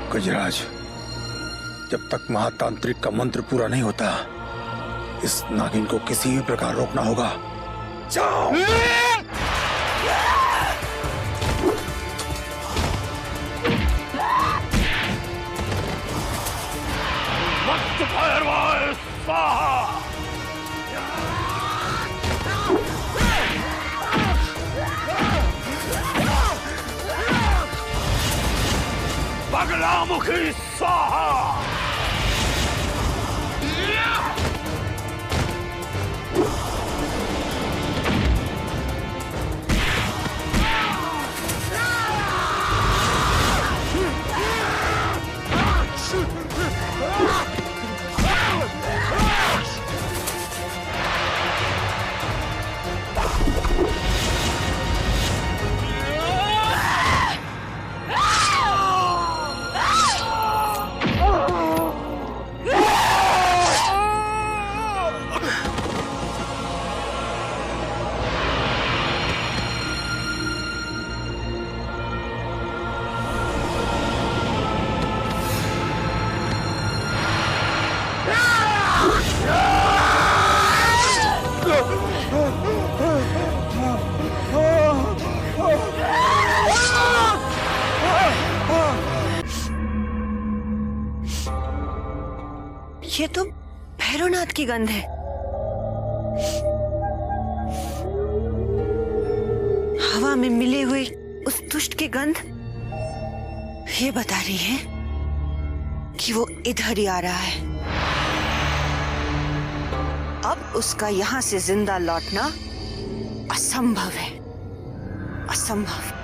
गजराज, जब तक महातांत्रिक का मंत्र पूरा नहीं होता, इस नागिन को किसी भी प्रकार रोकना होगा। जाओ। मस्त भैरवाय स्वाहा। बगलामुखी स्वाहा। ये तो भैरवनाथ की गंध है। हवा में मिले हुए उस दुष्ट की गंध ये बता रही है कि वो इधर ही आ रहा है। अब उसका यहां से जिंदा लौटना असंभव है, असंभव।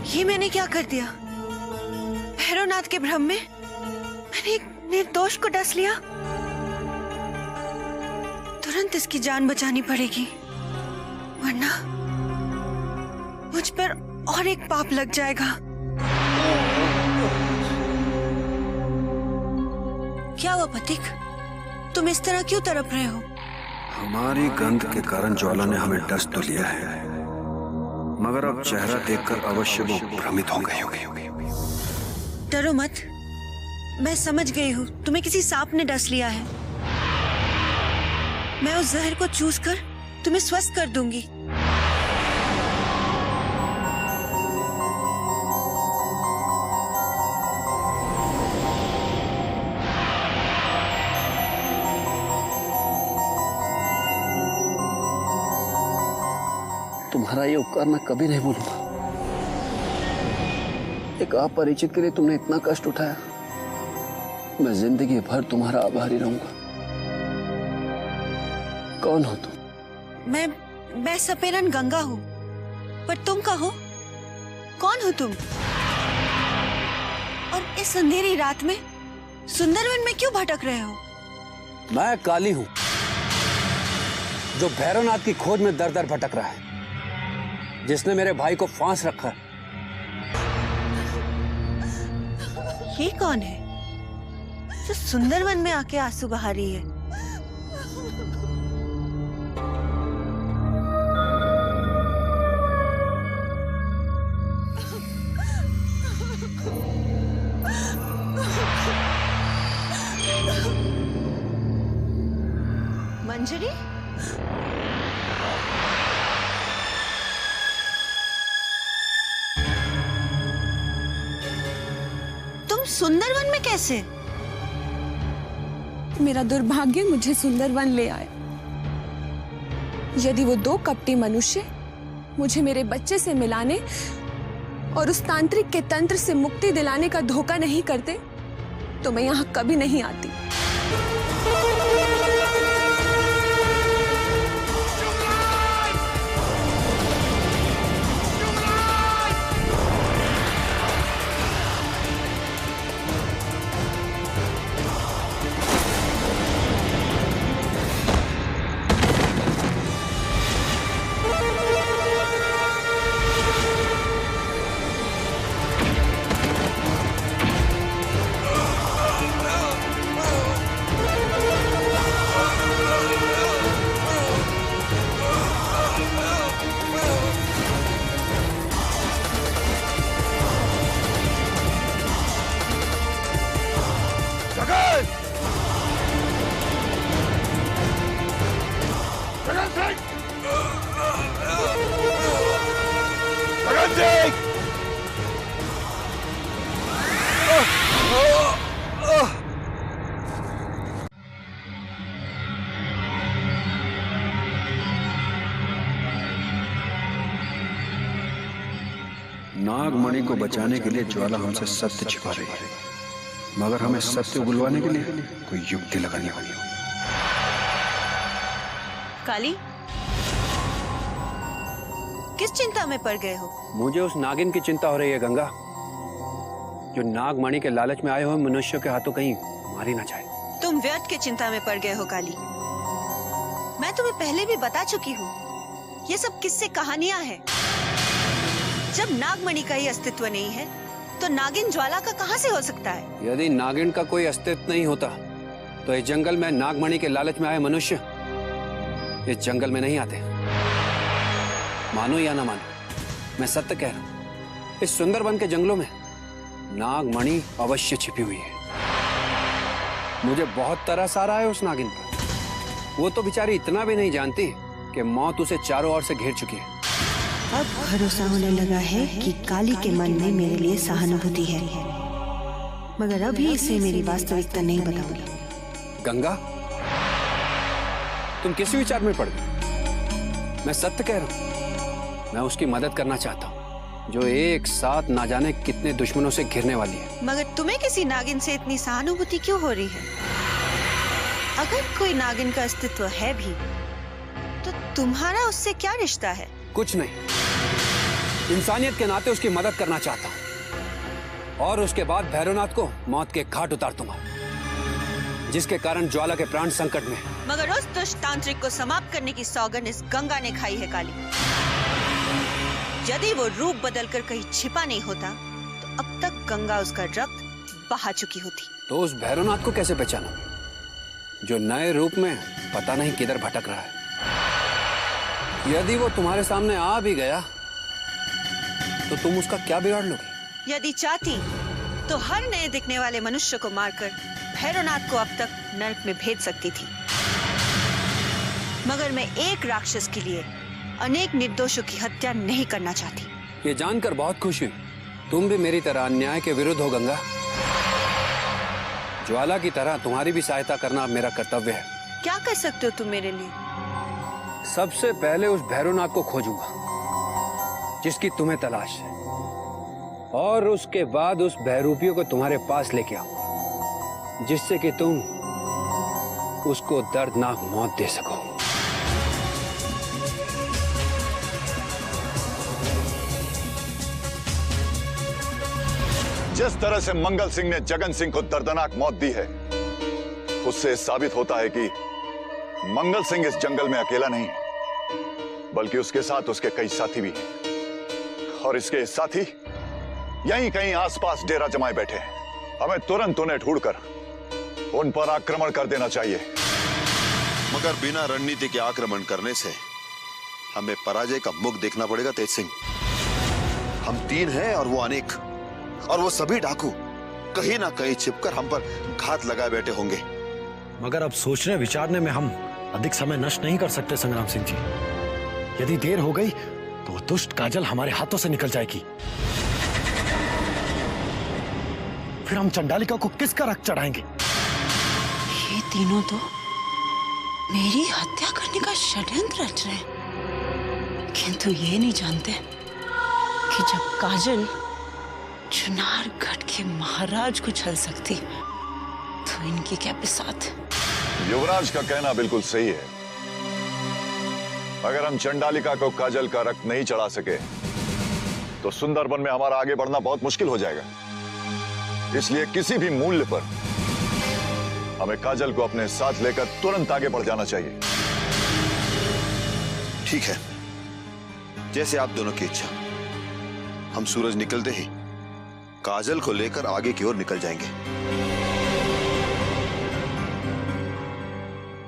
ये मैंने क्या कर दिया? भैरवनाथ के भ्रम में मैंने एक निर्दोष को डस लिया। तुरंत इसकी जान बचानी पड़ेगी, वरना मुझ पर और एक पाप लग जाएगा। क्या हुआ पथिक, तुम इस तरह क्यों तड़प रहे हो? हमारी गंध के कारण ज्वाला ने हमें डस तो लिया है, मगर अब चेहरा देखकर अवश्य वो भ्रमित हो गई होगी। डरो मत, मैं समझ गई हूँ तुम्हें किसी सांप ने डस लिया है। मैं उस जहर को चूस कर तुम्हें स्वस्थ कर दूंगी। तुम्हारा ये उपकार मैं कभी नहीं भूलूंगा। एक अपरिचित के लिए तुमने इतना कष्ट उठाया, मैं जिंदगी भर तुम्हारा आभारी रहूंगा। कौन हो तुम? मैं सपेरन गंगा हूँ, पर तुम कहो कौन हो तुम? और इस अंधेरी रात में सुंदरवन में क्यों भटक रहे हो? मैं काली हूं, जो भैरवनाथ की खोज में दर दर भटक रहा है, जिसने मेरे भाई को फांस रखा। ये कौन है जो सुंदरवन में आके आंसू बहा रही है? मंजरी? तुम सुंदरवन में कैसे? मेरा दुर्भाग्य मुझे सुंदरवन ले आया। यदि वो दो कपटी मनुष्य मुझे मेरे बच्चे से मिलाने और उस तांत्रिक के तंत्र से मुक्ति दिलाने का धोखा नहीं करते तो मैं यहाँ कभी नहीं आती। नागमणि को बचाने के लिए ज्वाला हमसे सत्य छिपा रही है, मगर हमें सत्य उगलवाने के लिए कोई युक्ति लगानी होगी। काली, किस चिंता में पड़ गए हो? मुझे उस नागिन की चिंता हो रही है गंगा, जो नागमणि के लालच में आए हुए मनुष्यों के हाथों कहीं मारी ना जाए। तुम व्यर्थ की चिंता में पड़ गए हो काली। मैं तुम्हें पहले भी बता चुकी हूँ, ये सब किस्से कहानियां हैं। जब नागमणि का ही अस्तित्व नहीं है तो नागिन ज्वाला का कहां से हो सकता है? यदि नागिन का कोई अस्तित्व नहीं होता तो इस जंगल में नागमणि के लालच में आए मनुष्य इस जंगल में नहीं आते। मानो या ना मानो, मैं सत्य कह रहा हूं, इस सुंदरवन के जंगलों में नागमणि अवश्य छिपी हुई है। मुझे बहुत तरस आ रहा है उस नागिन पर। वो तो बेचारी इतना भी नहीं जानती कि मौत उसे चारों ओर से घेर चुकी है। अब भरोसा होने लगा है कि काली के मन में मेरे लिए सहानुभूति है, मगर अभी इसे मेरी वास्तविकता नहीं बताऊंगी। गंगा, तुम किस विचार में पड़ गई? मैं सत्य कह रहा हूं, मैं उसकी मदद करना चाहता हूं जो एक साथ ना जाने कितने दुश्मनों से घिरने वाली है। मगर तुम्हें किसी नागिन से इतनी सहानुभूति क्यों हो रही है? अगर कोई नागिन का अस्तित्व है भी तो तुम्हारा उससे क्या रिश्ता है? कुछ नहीं, इंसानियत के नाते उसकी मदद करना चाहता हूं और उसके बाद भैरवनाथ को मौत के घाट उतार दूंगा, जिसके कारण ज्वाला के प्राण संकट में। मगर उस दुष्ट तांत्रिक को समाप्त करने की सौगंध इस गंगा ने खाई है काली। यदि वो रूप बदलकर कहीं छिपा नहीं होता तो अब तक गंगा उसका रक्त बहा चुकी होती। तो उस भैरवनाथ को कैसे पहचाना जो नए रूप में पता नहीं किधर भटक रहा है? यदि वो तुम्हारे सामने आ भी गया तो तुम उसका क्या बिगाड़ लोगी? यदि चाहती तो हर नए दिखने वाले मनुष्य को मारकर भैरवनाथ को अब तक नरक में भेज सकती थी, मगर मैं एक राक्षस के लिए अनेक निर्दोषों की हत्या नहीं करना चाहती। ये जानकर बहुत खुशी हुई, तुम भी मेरी तरह अन्याय के विरुद्ध हो गंगा। ज्वाला की तरह तुम्हारी भी सहायता करना अब मेरा कर्तव्य है। क्या कर सकते हो तुम मेरे लिए? सबसे पहले उस भैरवनाथ को खोजूंगा जिसकी तुम्हें तलाश है, और उसके बाद उस भैरूपियों को तुम्हारे पास लेके आऊंगा जिससे कि तुम उसको दर्दनाक मौत दे सको। जिस तरह से मंगल सिंह ने जगन सिंह को दर्दनाक मौत दी है, उससे साबित होता है कि मंगल सिंह इस जंगल में अकेला नहीं है, बल्कि उसके साथ उसके कई साथी भी हैं। और इसके साथी यहीं कहीं आसपास डेरा जमाए बैठे हैं। हमें तुरंत उन्हें ढूंढकर उन पर आक्रमण कर देना चाहिए। मगर बिना रणनीति के आक्रमण करने से हमें पराजय का मुख देखना पड़ेगा तेज सिंह। हम 3 हैं और वो अनेक, और वो सभी डाकू कहीं ना कहीं छिपकर हम पर घात लगाए बैठे होंगे। मगर अब सोचने विचारने में हम अधिक समय नष्ट नहीं कर सकते संग्राम सिंह जी। यदि देर हो गई तो वो दुष्ट काजल हमारे हाथों से निकल जाएगी। फिर हम चंडालिका को किसका रक्त चढ़ाएंगे? ये तीनों तो मेरी हत्या करने का षड्यंत्र रच रहे हैं, किंतु ये नहीं जानते कि जब काजल चुनारगढ़ के महाराज को छल सकती तो इनकी क्या बिसात। युवराज का कहना बिल्कुल सही है। अगर हम चंडालिका को काजल का रक्त नहीं चढ़ा सके तो सुंदरबन में हमारा आगे बढ़ना बहुत मुश्किल हो जाएगा। इसलिए किसी भी मूल्य पर हमें काजल को अपने साथ लेकर तुरंत आगे बढ़ जाना चाहिए। ठीक है, जैसे आप दोनों की इच्छा। हम सूरज निकलते ही काजल को लेकर आगे की ओर निकल जाएंगे।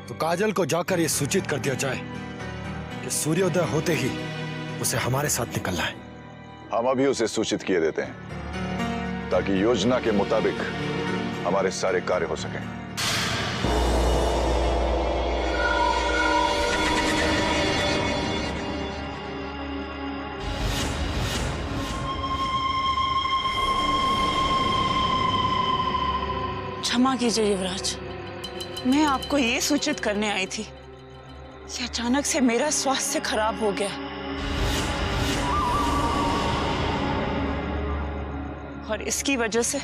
तो काजल को जाकर यह सूचित कर दिया जाए कि सूर्योदय होते ही उसे हमारे साथ निकलना है। हम अभी उसे सूचित किए देते हैं ताकि योजना के मुताबिक हमारे सारे कार्य हो सकें। क्षमा कीजिए युवराज, मैं आपको ये सूचित करने आई थी कि अचानक से मेरा स्वास्थ्य खराब हो गया और इसकी वजह से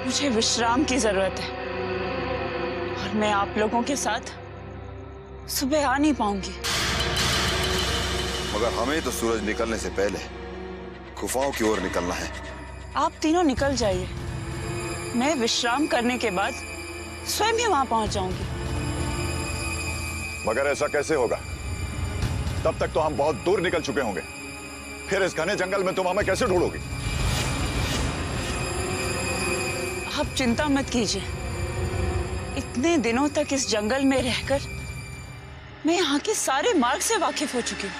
मुझे विश्राम की जरूरत है और मैं आप लोगों के साथ सुबह आ नहीं पाऊंगी। मगर हमें तो सूरज निकलने से पहले गुफाओं की ओर निकलना है। आप तीनों निकल जाइए, मैं विश्राम करने के बाद स्वयं ही वहां पहुंच जाऊंगी। मगर ऐसा कैसे होगा? तब तक तो हम बहुत दूर निकल चुके होंगे। फिर इस घने जंगल में तुम हमें कैसे ढूंढोगी? आप चिंता मत कीजिए, इतने दिनों तक इस जंगल में रहकर मैं यहाँ के सारे मार्ग से वाकिफ हो चुकी हूँ।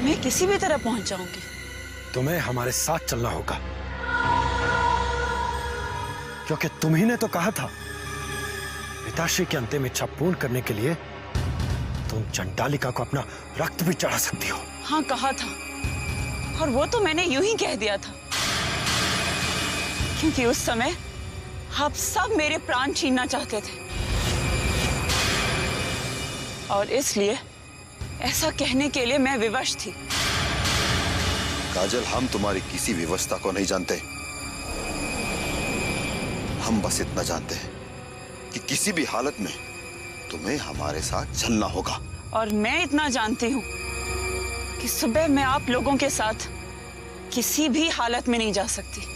मैं किसी भी तरह पहुंच जाऊंगी। तुम्हें हमारे साथ चलना होगा, क्योंकि तुम ही ने तो कहा था पिताश्री की अंतिम इच्छा पूर्ण करने के लिए तुम चंडालिका को अपना रक्त भी चढ़ा सकती हो। हाँ कहा था, और वो तो मैंने यूं ही कह दिया था क्योंकि उस समय आप सब मेरे प्राण छीनना चाहते थे और इसलिए ऐसा कहने के लिए मैं विवश थी। काजल, हम तुम्हारी किसी व्यवस्था को नहीं जानते। हम बस इतना जानते हैं कि किसी भी हालत में तुम्हें हमारे साथ चलना होगा। और मैं इतना जानती हूं कि सुबह मैं आप लोगों के साथ किसी भी हालत में नहीं जा सकती।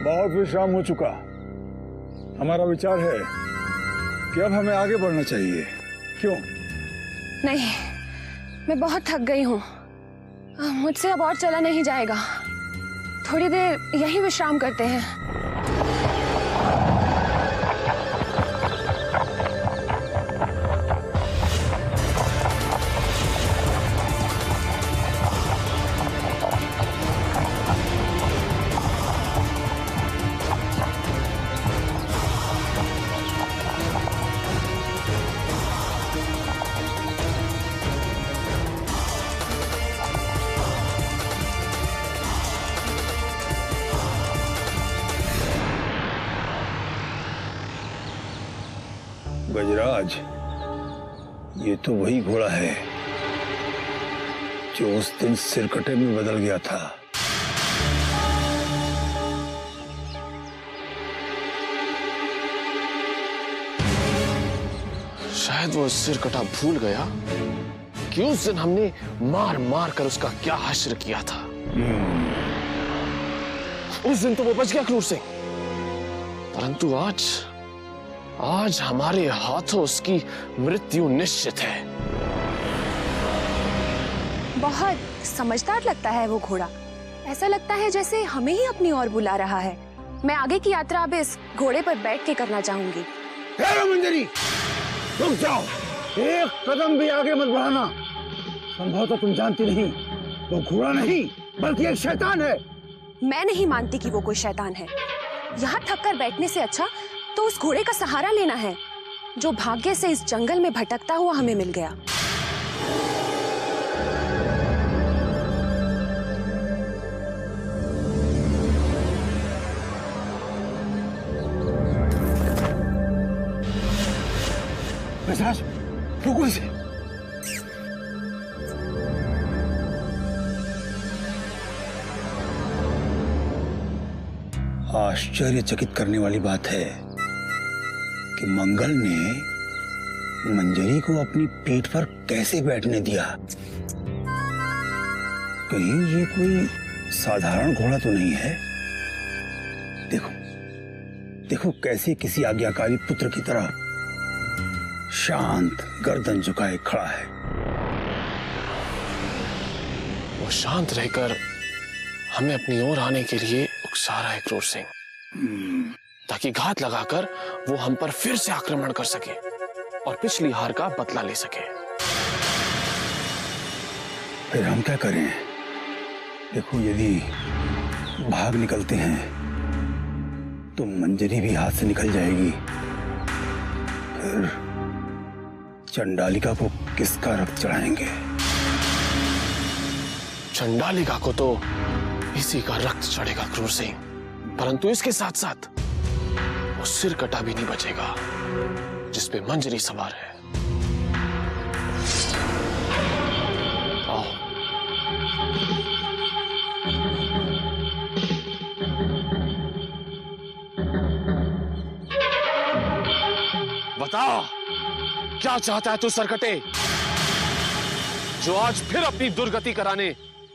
बहुत विश्राम हो चुका। हमारा विचार है कि अब हमें आगे बढ़ना चाहिए। क्यों? नहीं, मैं बहुत थक गई हूँ, मुझसे अब और चला नहीं जाएगा। थोड़ी देर यहीं विश्राम करते हैं। गजराज, ये तो वही घोड़ा है जो उस दिन सिरकटे में बदल गया था। शायद वो सिरकटा भूल गया कि उस दिन हमने मार मार कर उसका क्या हश्र किया था। उस दिन तो वो बच गया क्रूर सिंह, परंतु आज हमारे हाथों उसकी मृत्यु निश्चित है। बहुत समझदार लगता है वो घोड़ा। ऐसा लगता है जैसे हमें ही अपनी ओर बुला रहा है। मैं आगे की यात्रा अब इस घोड़े पर बैठ के करना चाहूंगी। मंजरी, रुक जाओ, एक कदम भी आगे मत बढ़ाना। संभवतः तुम जानती नहीं, वो घोड़ा नहीं बल्कि एक शैतान है। मैं नहीं मानती कि वो कोई शैतान है। यहाँ थक कर बैठने से अच्छा तो उस घोड़े का सहारा लेना है जो भाग्य से इस जंगल में भटकता हुआ हमें मिल गया। वैसराज, रुको इसे। आश्चर्यचकित करने वाली बात है कि मंगल ने मंजरी को अपनी पीठ पर कैसे बैठने दिया। कहीं ये कोई साधारण घोड़ा तो नहीं है। देखो देखो कैसे किसी आज्ञाकारी पुत्र की तरह शांत गर्दन झुकाए खड़ा है। वो शांत रहकर हमें अपनी ओर आने के लिए उकसा रहा है क्रूर सिंह, ताकि घात लगाकर वो हम पर फिर से आक्रमण कर सके और पिछली हार का बदला ले सके। फिर हम क्या करें? देखो, यदि भाग निकलते हैं तो मंजरी भी हाथ से निकल जाएगी। फिर चंडालिका को किसका रक्त चढ़ाएंगे? चंडालिका को तो इसी का रक्त चढ़ेगा क्रूर सिंह, परंतु इसके साथ साथ वो सिर कटा भी नहीं बचेगा जिसपे मंजरी सवार है। आओ। बता, क्या चाहता है तू सरकटे, जो आज फिर अपनी दुर्गति कराने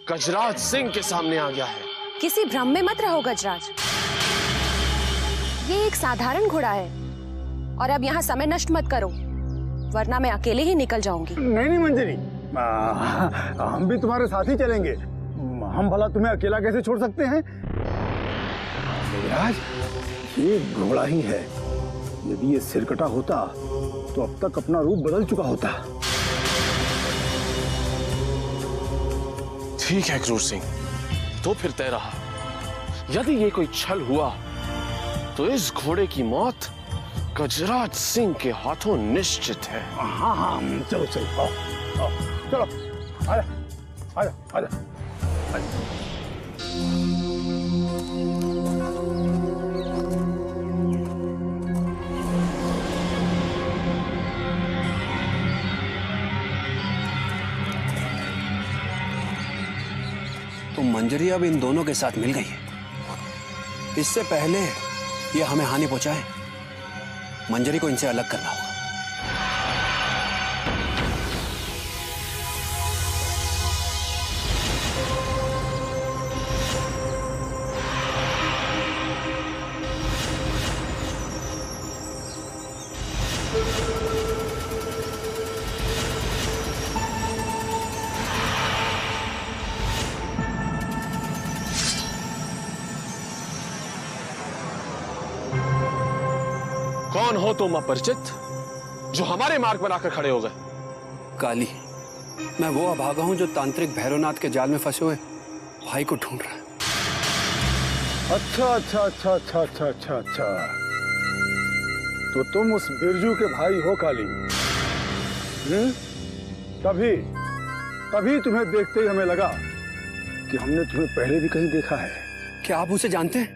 गजराज सिंह के सामने आ गया है? किसी भ्रम में मत रहो गजराज, ये एक साधारण घोड़ा है और अब यहाँ समय नष्ट मत करो, वरना मैं अकेले ही निकल जाऊंगी। नहीं नहीं मंजरी, हम भी तुम्हारे साथ ही चलेंगे। हम भला तुम्हें अकेला कैसे छोड़ सकते हैं? गजराज, ये घोड़ा ही है। यदि ये सिरकटा होता तो अब तक अपना रूप बदल चुका होता। ठीक है क्रूर सिंह, तो फिर तय रहा। यदि ये कोई छल हुआ तो इस घोड़े की मौत गजराज सिंह के हाथों निश्चित है। हाँ हाँ, चलो चलो, आओ, चलो, आजा आजा आजा। तो मंजरी अब इन दोनों के साथ मिल गई है। इससे पहले ये हमें हानि पहुंचाए, मंजरी को इनसे अलग करना होगा। कौन हो तुम अपरिचित, जो हमारे मार्ग पर आकर खड़े हो गए? काली, मैं वो अभागा हूं जो तांत्रिक भैरवनाथ के जाल में फंसे हुए भाई को ढूंढ रहा है। अच्छा अच्छा अच्छा अच्छा अच्छा अच्छा अच्छा, तो तुम उस बिरजू के भाई हो काली? तभी तभी तुम्हें देखते ही हमें लगा कि हमने तुम्हें पहले भी कहीं देखा है। क्या आप उसे जानते हैं?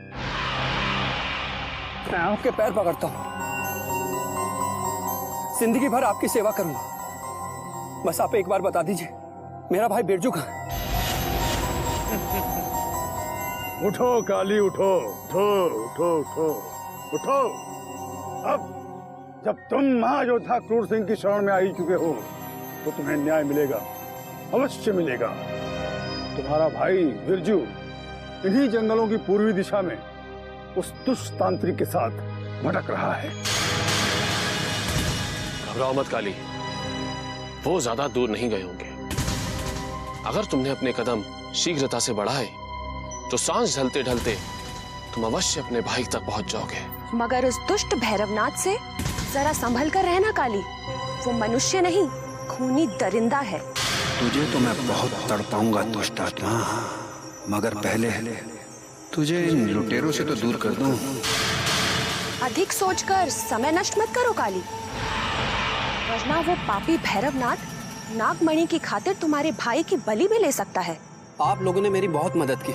मैं आपके पैर पकड़ता हूं, जिंदगी भर आपकी सेवा करूंगा। बस आप एक बार बता दीजिए, मेरा भाई बिरजू कहाँ है? उठो काली, उठो उठो उठो उठो उठो। अब जब तुम महायोद्धा क्रूर सिंह की शरण में आ ही चुके हो तो तुम्हें न्याय मिलेगा, अवश्य मिलेगा। तुम्हारा भाई बिरजू इन्हीं जंगलों की पूर्वी दिशा में उस दुष्ट तांत्रिक के साथ भटक रहा है। घबराओ मत काली, वो ज्यादा दूर नहीं गए होंगे। अगर तुमने अपने कदम शीघ्रता से बढ़ाए तो सांझ ढलते ढलते तुम अवश्य अपने भाई तक पहुंच जाओगे। मगर उस दुष्ट भैरवनाथ से जरा संभल कर रहना काली, वो मनुष्य नहीं, खूनी दरिंदा है। तुझे तो मैं बहुत तड़पाऊंगा दुष्ट आत्मा, मगर पहले तुझे इन लुटेरों से तो दूर कर दूं। अधिक सोचकर समय नष्ट मत करो काली, वरना वो पापी भैरवनाथ नागमणि की खातिर तुम्हारे भाई की बलि भी ले सकता है। आप लोगों ने मेरी बहुत मदद की,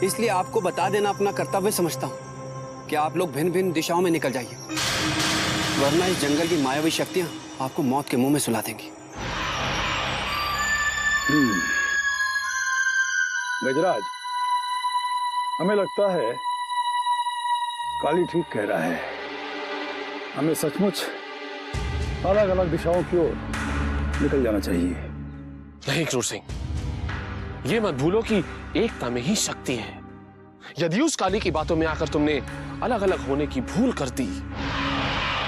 इसलिए आपको बता देना अपना कर्तव्य समझता हूँ कि आप लोग भिन्न भिन्न दिशाओं में निकल जाइए, वरना इस जंगल की मायावी शक्तियां आपको मौत के मुंह में सुला देंगी। गजराज, हमें लगता है काली ठीक कह रहा है। हमें सचमुच अलग अलग दिशाओं की ओर निकल जाना चाहिए। नहीं क्रूर सिंह, ये मत भूलो कि एकता में ही शक्ति है। यदि उस काली की बातों में आकर तुमने अलग अलग होने की भूल कर दी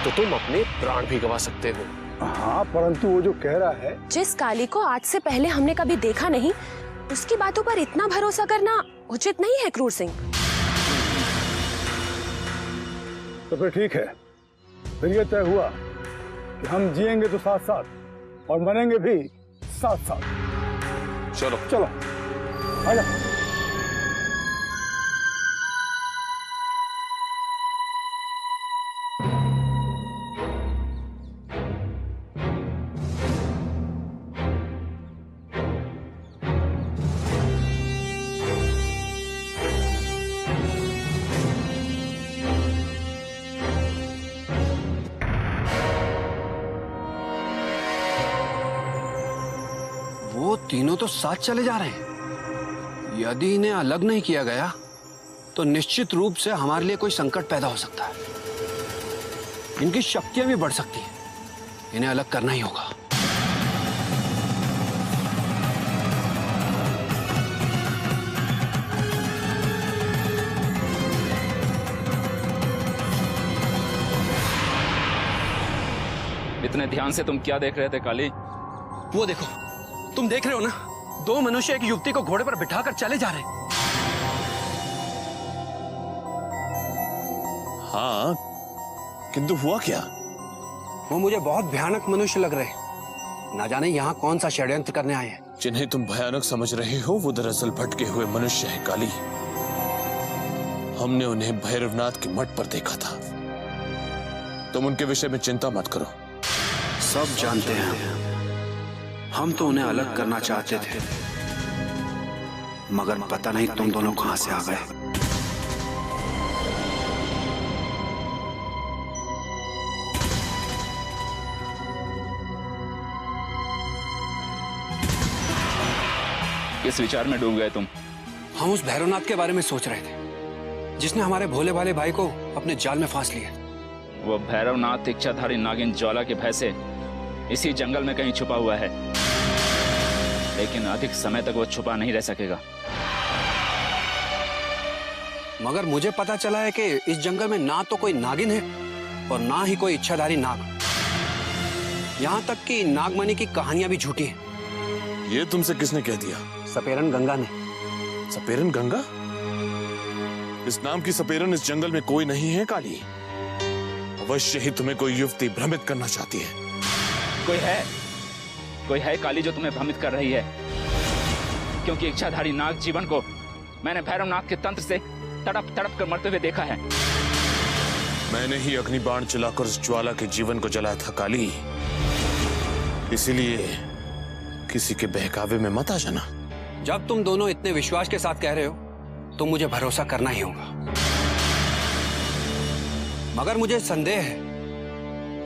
तो तुम अपने प्राण भी गंवा सकते हो। हाँ, परंतु वो जो कह रहा है, जिस काली को आज से पहले हमने कभी देखा नहीं, उसकी बातों पर इतना भरोसा करना उचित नहीं है क्रूर सिंह। तो फिर ठीक है, फिर ये तय हुआ कि हम जिएंगे तो साथ साथ और मरेंगे भी साथ साथ। चलो चलो आजा। वो तीनों तो साथ चले जा रहे हैं। यदि इन्हें अलग नहीं किया गया तो निश्चित रूप से हमारे लिए कोई संकट पैदा हो सकता है। इनकी शक्तियां भी बढ़ सकती हैं, इन्हें अलग करना ही होगा। इतने ध्यान से तुम क्या देख रहे थे काली? वो देखो, तुम देख रहे हो ना, दो मनुष्य एक युवती को घोड़े पर बिठाकर चले जा रहे हैं। हाँ, किंतु हुआ क्या? वो मुझे बहुत भयानक मनुष्य लग रहे हैं। ना जाने यहाँ कौन सा षड्यंत्र करने आए हैं। जिन्हें तुम भयानक समझ रहे हो वो दरअसल भटके हुए मनुष्य है काली। हमने उन्हें भैरवनाथ के मठ पर देखा था। तुम उनके विषय में चिंता मत करो। सब जानते हैं हम तो उन्हें अलग करना चाहते थे, मगर पता नहीं तुम दोनों कहां से आ गए। किस विचार में डूब गए तुम? हम उस भैरवनाथ के बारे में सोच रहे थे, जिसने हमारे भोले भाले भाई को अपने जाल में फांस लिया। वो भैरवनाथ इच्छाधारी नागिन ज्वाला के भय से इसी जंगल में कहीं छुपा हुआ है, लेकिन अधिक समय तक वो छुपा नहीं रह सकेगा। मगर मुझे पता चला है कि इस जंगल में ना तो कोई नागिन है और ना ही कोई इच्छाधारी नाग। यहाँ तक कि नागमणि की कहानियां भी झूठी हैं। ये तुमसे किसने कह दिया? सपेरन गंगा ने। सपेरन गंगा? इस नाम की सपेरन इस जंगल में कोई नहीं है काली। अवश्य ही तुम्हें कोई युवती भ्रमित करना चाहती है। कोई है काली जो तुम्हें भ्रमित कर रही है, क्योंकि इच्छाधारी नाग जीवन को मैंने भैरवनाथ के तंत्र से तड़प तड़प कर मरते हुए देखा है। मैंने ही अग्निबाण चलाकर उस ज्वाला के जीवन को जलाया था काली। इसीलिए किसी के बहकावे में मत आ जाना। जब तुम दोनों इतने विश्वास के साथ कह रहे हो तो मुझे भरोसा करना ही होगा। मगर मुझे संदेह है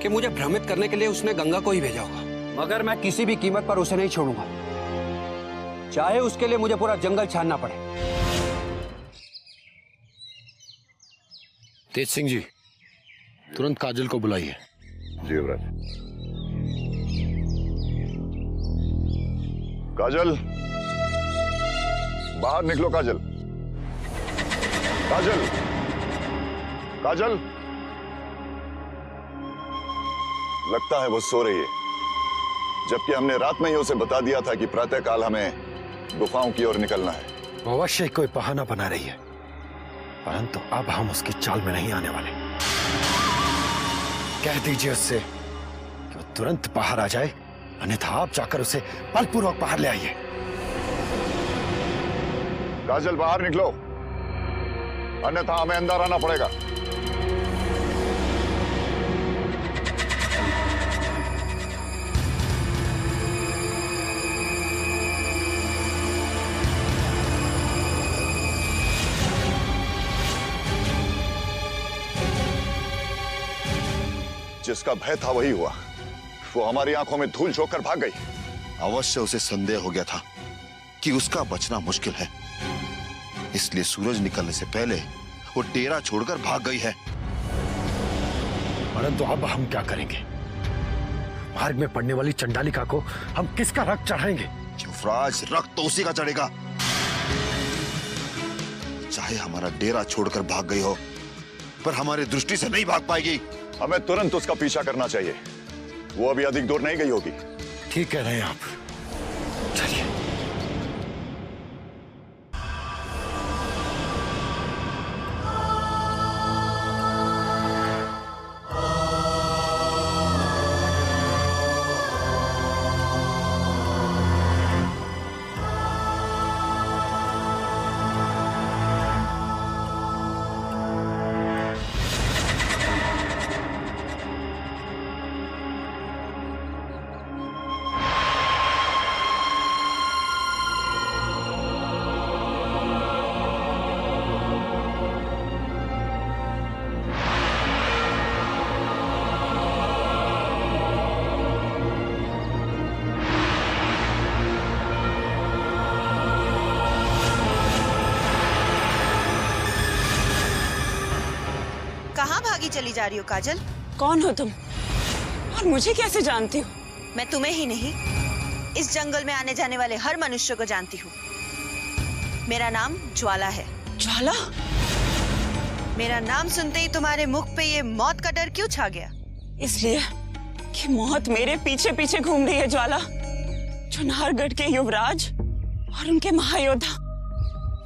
कि मुझे भ्रमित करने के लिए उसने गंगा को ही भेजा होगा। मगर मैं किसी भी कीमत पर उसे नहीं छोड़ूंगा, चाहे उसके लिए मुझे पूरा जंगल छानना पड़े। तेज सिंह जी, तुरंत काजल को बुलाइए। जी युवराज। काजल, बाहर निकलो। काजल, काजल, काजल। लगता है वो सो रही है, जबकि हमने रात में ही उसे बता दिया था कि प्रातःकाल हमें गुफाओं की ओर निकलना है। वो अवश्य कोई बहाना बना रही है, परंतु अब हम उसकी चाल में नहीं आने वाले। कह दीजिए उससे कि वो तुरंत बाहर आ जाए, अन्यथा आप जाकर उसे बलपूर्वक बाहर ले आइए। काजल, बाहर निकलो। अन्यथा हमें अंदर आना पड़ेगा। जिसका भय था वही हुआ। वो हमारी आंखों में धूल झोंक कर भाग गई। अवश्य उसे संदेह हो गया था कि उसका बचना मुश्किल है, इसलिए सूरज निकलने से पहले वो डेरा छोड़कर भाग गई है। परंतु अब हम क्या करेंगे? मार्ग में पड़ने वाली चंडालिका को हम किसका रक्त चढ़ाएंगे? युवराज, रक्त तो उसी का चढ़ेगा। चाहे हमारा डेरा छोड़कर भाग गई हो, पर हमारी दृष्टि से नहीं भाग पाएगी। हमें तुरंत उसका पीछा करना चाहिए। वो अभी अधिक दूर नहीं गई होगी। ठीक कह रहे हैं आप, चलिए। कहाँ भागी चली जा रही हो काजल? कौन हो तुम और मुझे कैसे जानती हो? मैं तुम्हें ही नहीं, इस जंगल में आने जाने वाले हर मनुष्य को जानती हूँ। मेरा नाम ज्वाला है। ज्वाला? मेरा नाम सुनते ही तुम्हारे मुख पे ये मौत का डर क्यों छा गया? इसलिए कि मौत मेरे पीछे पीछे घूम रही है ज्वाला। चुनारगढ़ के युवराज और उनके महायोद्धा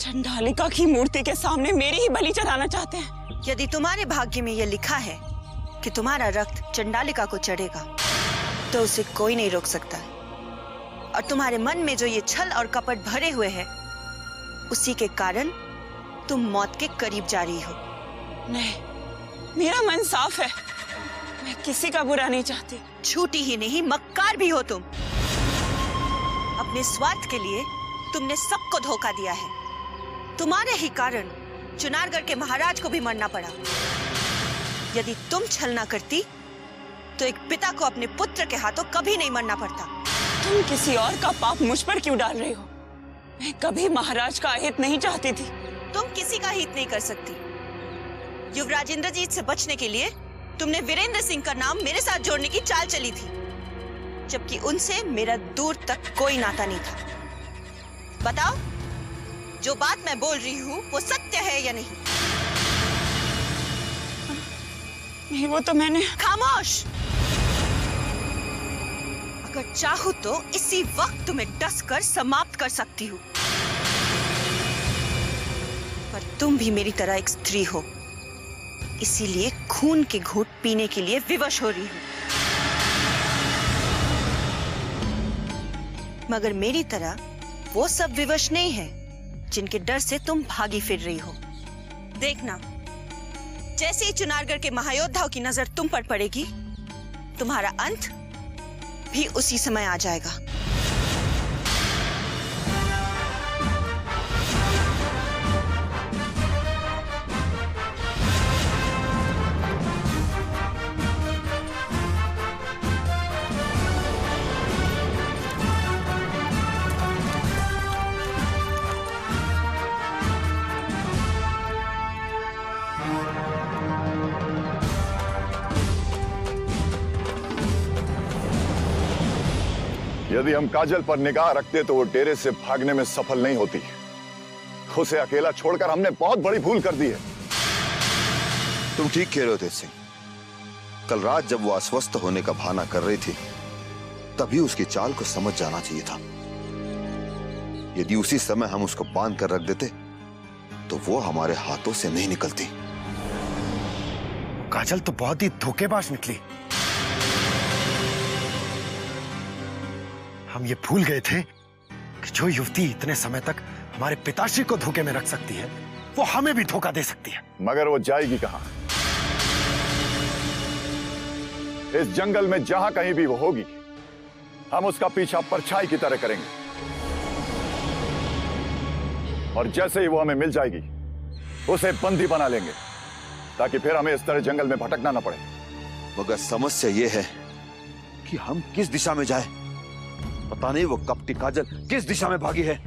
चंडालिका की मूर्ति के सामने मेरी ही बलि चढ़ाना चाहते हैं। यदि तुम्हारे भाग्य में यह लिखा है कि तुम्हारा रक्त चंडालिका को चढ़ेगा, तो उसे कोई नहीं रोक सकता। और तुम्हारे मन में जो ये छल और कपट भरे हुए हैं, उसी के कारण तुम मौत के करीब जा रही हो। नहीं, मेरा मन साफ है। मैं किसी का बुरा नहीं चाहती। झूठी ही नहीं, मक्कार भी हो तुम। अपने स्वार्थ के लिए तुमने सबको धोखा दिया है। तुम्हारे ही कारण चुनारगढ़ के महाराज को भी मरना पड़ा। यदि तुम छल ना करती, तो एक पिता को अपने पुत्र के हाथों कभी नहीं मरना पड़ता। तुम किसी और का पाप मुझ पर क्यों डाल रही हो? मैं कभी महाराज का अहित नहीं चाहती थी। तुम किसी का हित नहीं कर सकती। युवराज इंद्रजीत से बचने के लिए तुमने वीरेंद्र सिंह का नाम मेरे साथ जोड़ने की चाल चली थी, जबकि उनसे मेरा दूर तक कोई नाता नहीं था। बताओ, जो बात मैं बोल रही हूँ वो सत्य है या नहीं? नहीं, वो तो मैंने। खामोश! अगर चाहूँ तो इसी वक्त तुम्हें डस कर समाप्त कर सकती हूँ, पर तुम भी मेरी तरह एक स्त्री हो, इसीलिए खून के घूंट पीने के लिए विवश हो रही हूँ। मगर मेरी तरह वो सब विवश नहीं है जिनके डर से तुम भागी फिर रही हो। देखना, जैसे ही चुनारगढ़ के महायोद्धाओं की नजर तुम पर पड़ेगी, तुम्हारा अंत भी उसी समय आ जाएगा। यदि हम काजल पर निगाह रखते तो वो डेरे से भागने में सफल नहीं होती। उसे अकेला छोड़कर हमने बहुत बड़ी भूल कर दी है। तुम ठीक कह रहे हो तेज सिंह। कल रात जब वो अस्वस्थ होने का बहाना कर रही थी, तभी उसकी चाल को समझ जाना चाहिए था। यदि उसी समय हम उसको बांध कर रख देते, तो वो हमारे हाथों से नहीं निकलती। काजल तो बहुत ही धोखेबाज निकली। हम ये भूल गए थे कि जो युवती इतने समय तक हमारे पिताश्री को धोखे में रख सकती है, वो हमें भी धोखा दे सकती है। मगर वो जाएगी कहां? इस जंगल में जहां कहीं भी वो होगी, हम उसका पीछा परछाई की तरह करेंगे। और जैसे ही वो हमें मिल जाएगी, उसे बंदी बना लेंगे, ताकि फिर हमें इस तरह जंगल में भटकना ना पड़े। मगर समस्या ये है कि हम किस दिशा में जाए। पता नहीं वो कपटी काजल किस दिशा में भागी है।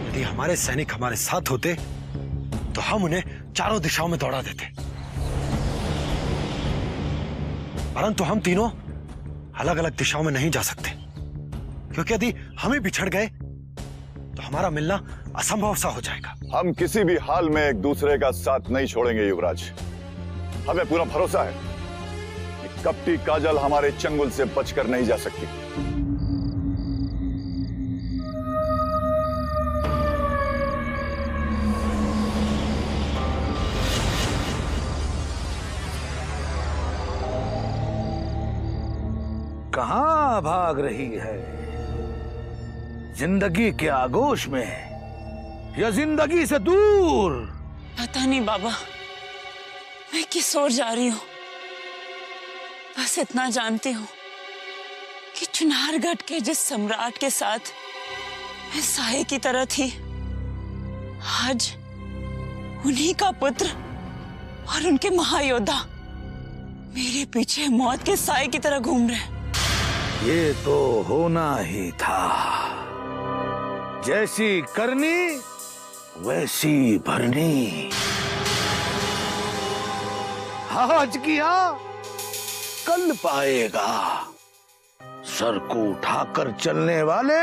यदि हमारे सैनिक हमारे साथ होते तो हम उन्हें चारों दिशाओं में दौड़ा देते, परंतु हम तीनों अलग अलग दिशाओं में नहीं जा सकते, क्योंकि यदि हमें बिछड़ गए तो हमारा मिलना असंभव सा हो जाएगा। हम किसी भी हाल में एक दूसरे का साथ नहीं छोड़ेंगे युवराज। हमें पूरा भरोसा है कि कपटी काजल हमारे चंगुल से बचकर नहीं जा सकती। कहां भाग रही है? जिंदगी के आगोश में या जिंदगी से दूर? पता नहीं बाबा, मैं किस ओर जा रही हूँ। बस इतना जानती हूँ कि चुनारगढ़ के जिस सम्राट के साथ मैं साये की तरह थी, आज उन्हीं का पुत्र और उनके महायोद्धा मेरे पीछे मौत के साये की तरह घूम रहे हैं। ये तो होना ही था। जैसी करनी वैसी भरनी। आज किया कल पाएगा। सर को उठाकर चलने वाले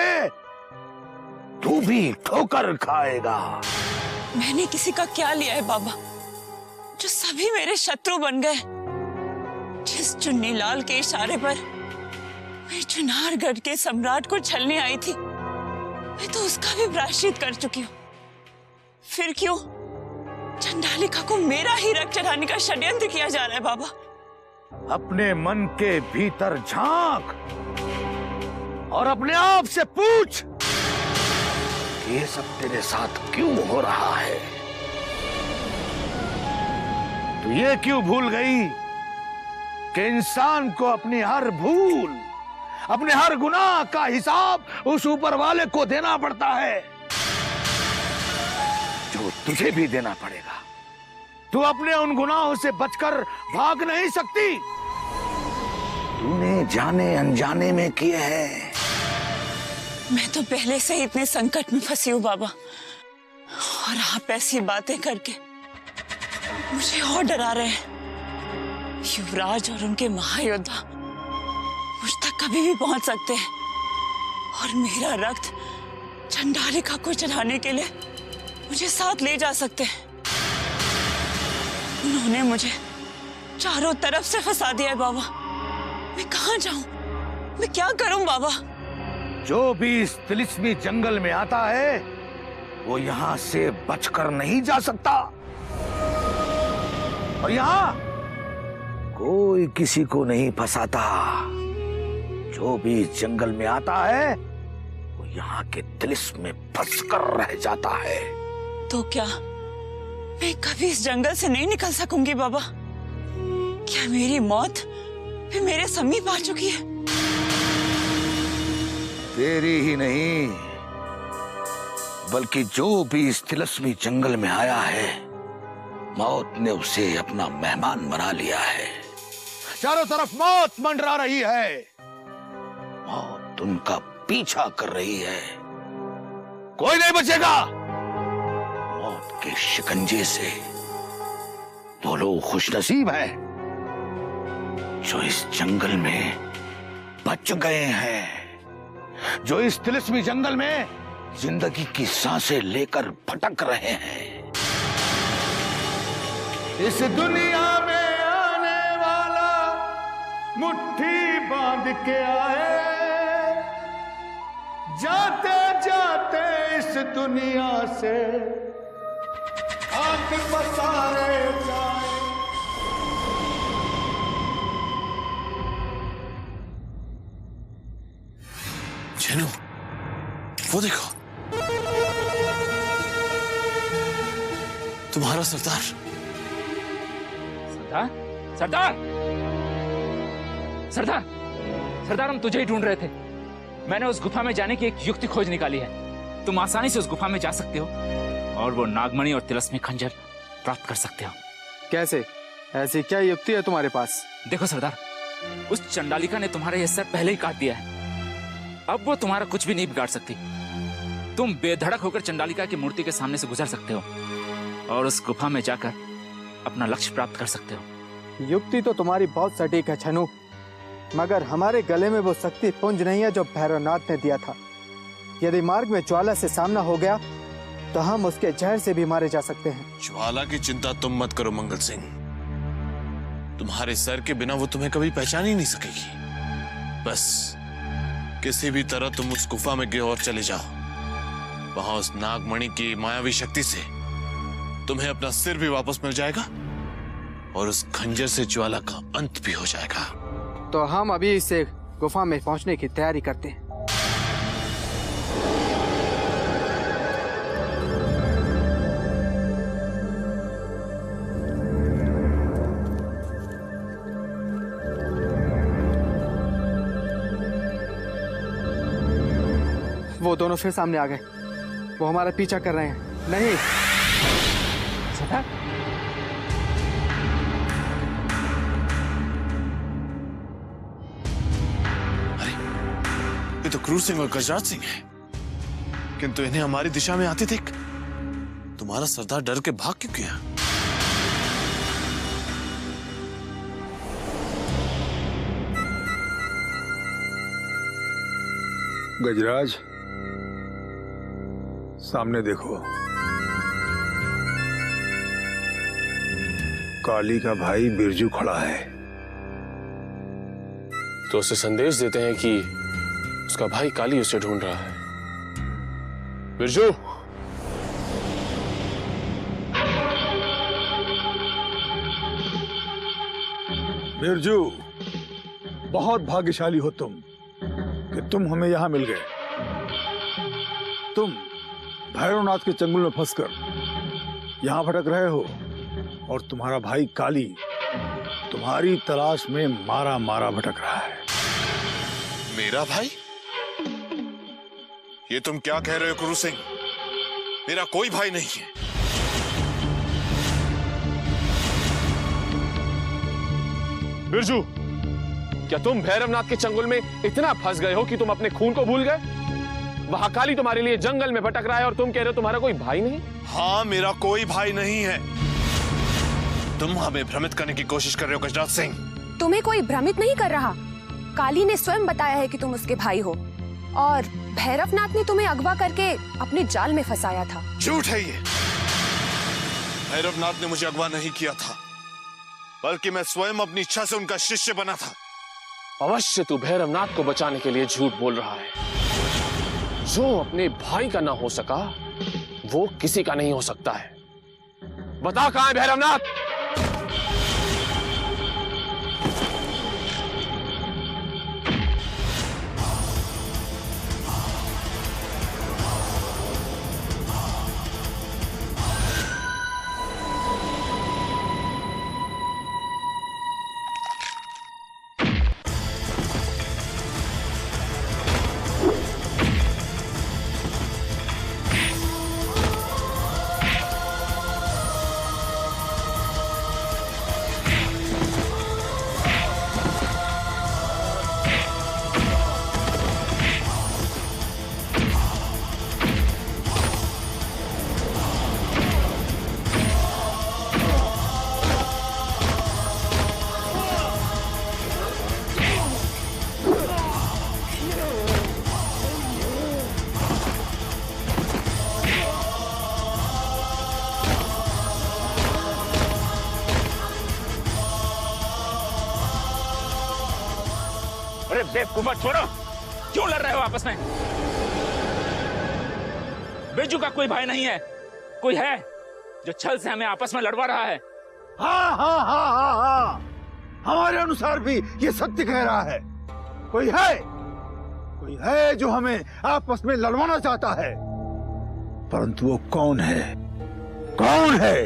तू भी ठोकर खाएगा। मैंने किसी का क्या लिया है बाबा, जो सभी मेरे शत्रु बन गए। जिस चुन्नी लाल के इशारे पर मैं चुनारगढ़ के सम्राट को छलने आई थी, मैं तो उसका भी प्रायश्चित कर चुकी हूँ। फिर क्यों चंडालिका को मेरा ही रक्त चढ़ाने का षड्यंत्र किया जा रहा है बाबा? अपने मन के भीतर झांक और अपने आप से पूछ कि ये सब तेरे साथ क्यों हो रहा है। तू ये क्यों भूल गई कि इंसान को अपनी हर भूल, अपने हर गुनाह का हिसाब उस ऊपर वाले को देना पड़ता है, जो तुझे भी देना पड़ेगा। तू अपने उन गुनाहों से बचकर भाग नहीं सकती। तूने जाने अनजाने में किए हैं। मैं तो पहले से ही इतने संकट में फंसी हूँ बाबा, और आप ऐसी बातें करके मुझे और डरा रहे हैं। युवराज और उनके महायोद्धा मुझ तक कभी भी पहुंच सकते हैं, और मेरा रक्त चंडालिका को चढ़ाने के लिए मुझे साथ ले जा सकते हैं। उन्होंने मुझे चारों तरफ से फंसा दिया है बाबा। मैं कहां जाऊं? मैं क्या करूं बाबा? जो भी इस तिलिस्मी जंगल में आता है वो यहां से बचकर नहीं जा सकता, और यहां कोई किसी को नहीं फंसाता। जो भी इस जंगल में आता है वो यहाँ के तिलिस्म में फंसकर रह जाता है। तो क्या मैं कभी इस जंगल से नहीं निकल सकूंगी बाबा? क्या मेरी मौत भी मेरे समीप आ चुकी है? तेरी ही नहीं, बल्कि जो भी इस तिलिस्मी जंगल में आया है, मौत ने उसे अपना मेहमान बना लिया है। चारों तरफ मौत मंडरा रही है। मौत उनका पीछा कर रही है। कोई नहीं बचेगा मौत के शिकंजे से। वो लोग खुशनसीब हैं जो इस जंगल में बच गए हैं, जो इस तिलिस्मी जंगल में जिंदगी की सांसें लेकर भटक रहे हैं। इस दुनिया में आने वाला मुट्ठी बांध के आए, जाते जाते इस दुनिया से आंख पसारे जाए। चलो वो देखो, तुम्हारा सरदार। सरदार, सरदार, सरदार, सरदार, हम तुझे ही ढूंढ रहे थे। मैंने उस गुफा में जाने की एक युक्ति खोज निकाली है। तुम आसानी से उस गुफा में जा सकते हो और वो नागमणि और तिलस्मी खंजर प्राप्त कर सकते हो। कैसे? ऐसी क्या युक्ति है तुम्हारे पास? देखो सरदार, उस चंडालिका ने तुम्हारा यह सर पहले ही काट दिया है। अब वो तुम्हारा कुछ भी नहीं बिगाड़ सकती। तुम बेधड़क होकर चंडालिका की मूर्ति के सामने से गुजर सकते हो और उस गुफा में जाकर अपना लक्ष्य प्राप्त कर सकते हो। युक्ति तो तुम्हारी बहुत सटीक है छनु, मगर हमारे गले में वो शक्ति पुंज नहीं है जो भैरवनाथ ने दिया था। यदि मार्ग में ज्वाला से सामना हो गया तो हम उसके जहर से भी मारे जा सकते हैं। ज्वाला की चिंता तुम मत करो मंगल सिंह, तुम्हारे सर के बिना वो तुम्हें कभी पहचान ही नहीं सकेगी। बस किसी भी तरह तुम उस गुफा में गिरो और चले जाओ। वहां उस नागमणि की मायावी शक्ति से तुम्हें अपना सिर भी वापस मिल जाएगा और उस खंजर से ज्वाला का अंत भी हो जाएगा। तो हम अभी इसे गुफा में पहुंचने की तैयारी करते हैं। वो दोनों फिर सामने आ गए। वो हमारा पीछा कर रहे हैं। नहीं सरदार, अरे ये तो क्रूर सिंह और गजराज सिंह है, किंतु इन्हें हमारी दिशा में आते देख तुम्हारा सरदार डर के भाग क्यों गया? गजराज, सामने देखो, काली का भाई बिरजू खड़ा है। तो उसे संदेश देते हैं कि उसका भाई काली उसे ढूंढ रहा है। बिरजू, बिरजू, बहुत भाग्यशाली हो तुम कि तुम हमें यहां मिल गए। तुम भैरवनाथ के चंगुल में फंसकर यहां भटक रहे हो और तुम्हारा भाई काली तुम्हारी तलाश में मारा मारा भटक रहा है। मेरा भाई? ये तुम क्या कह रहे हो क्रूर सिंह? मेरा कोई भाई नहीं है। बिरजू, क्या तुम भैरवनाथ के चंगुल में इतना फंस गए हो कि तुम अपने खून को भूल गए? वहां काली तुम्हारे लिए जंगल में भटक रहा है और तुम कह रहे हो तुम्हारा कोई भाई नहीं? हाँ, मेरा कोई भाई नहीं है। तुम हमें भ्रमित करने की कोशिश कर रहे हो गजराज सिंह। तुम्हें कोई भ्रमित नहीं कर रहा। काली ने स्वयं बताया है कि तुम उसके भाई हो और भैरवनाथ ने तुम्हें अगवा करके अपने जाल में फंसाया था। झूठ है ये। भैरवनाथ ने मुझे अगवा नहीं किया था, बल्कि मैं स्वयं अपनी इच्छा से उनका शिष्य बना था। अवश्य तू भैरवनाथ को बचाने के लिए झूठ बोल रहा है। जो अपने भाई का ना हो सका वो किसी का नहीं हो सकता है। बता कहां है भैरवनाथ? अरे बेवकूफा, छोड़ो। क्यों लड़ रहे हो आपस में? बिरजू का कोई भाई नहीं है। कोई है जो छल से हमें आपस में लड़वा रहा है। हाँ हाँ हाँ हाँ हाँ, हमारे अनुसार भी ये सत्य कह रहा है। कोई है जो हमें आपस में लड़वाना चाहता है, परंतु वो कौन है? कौन है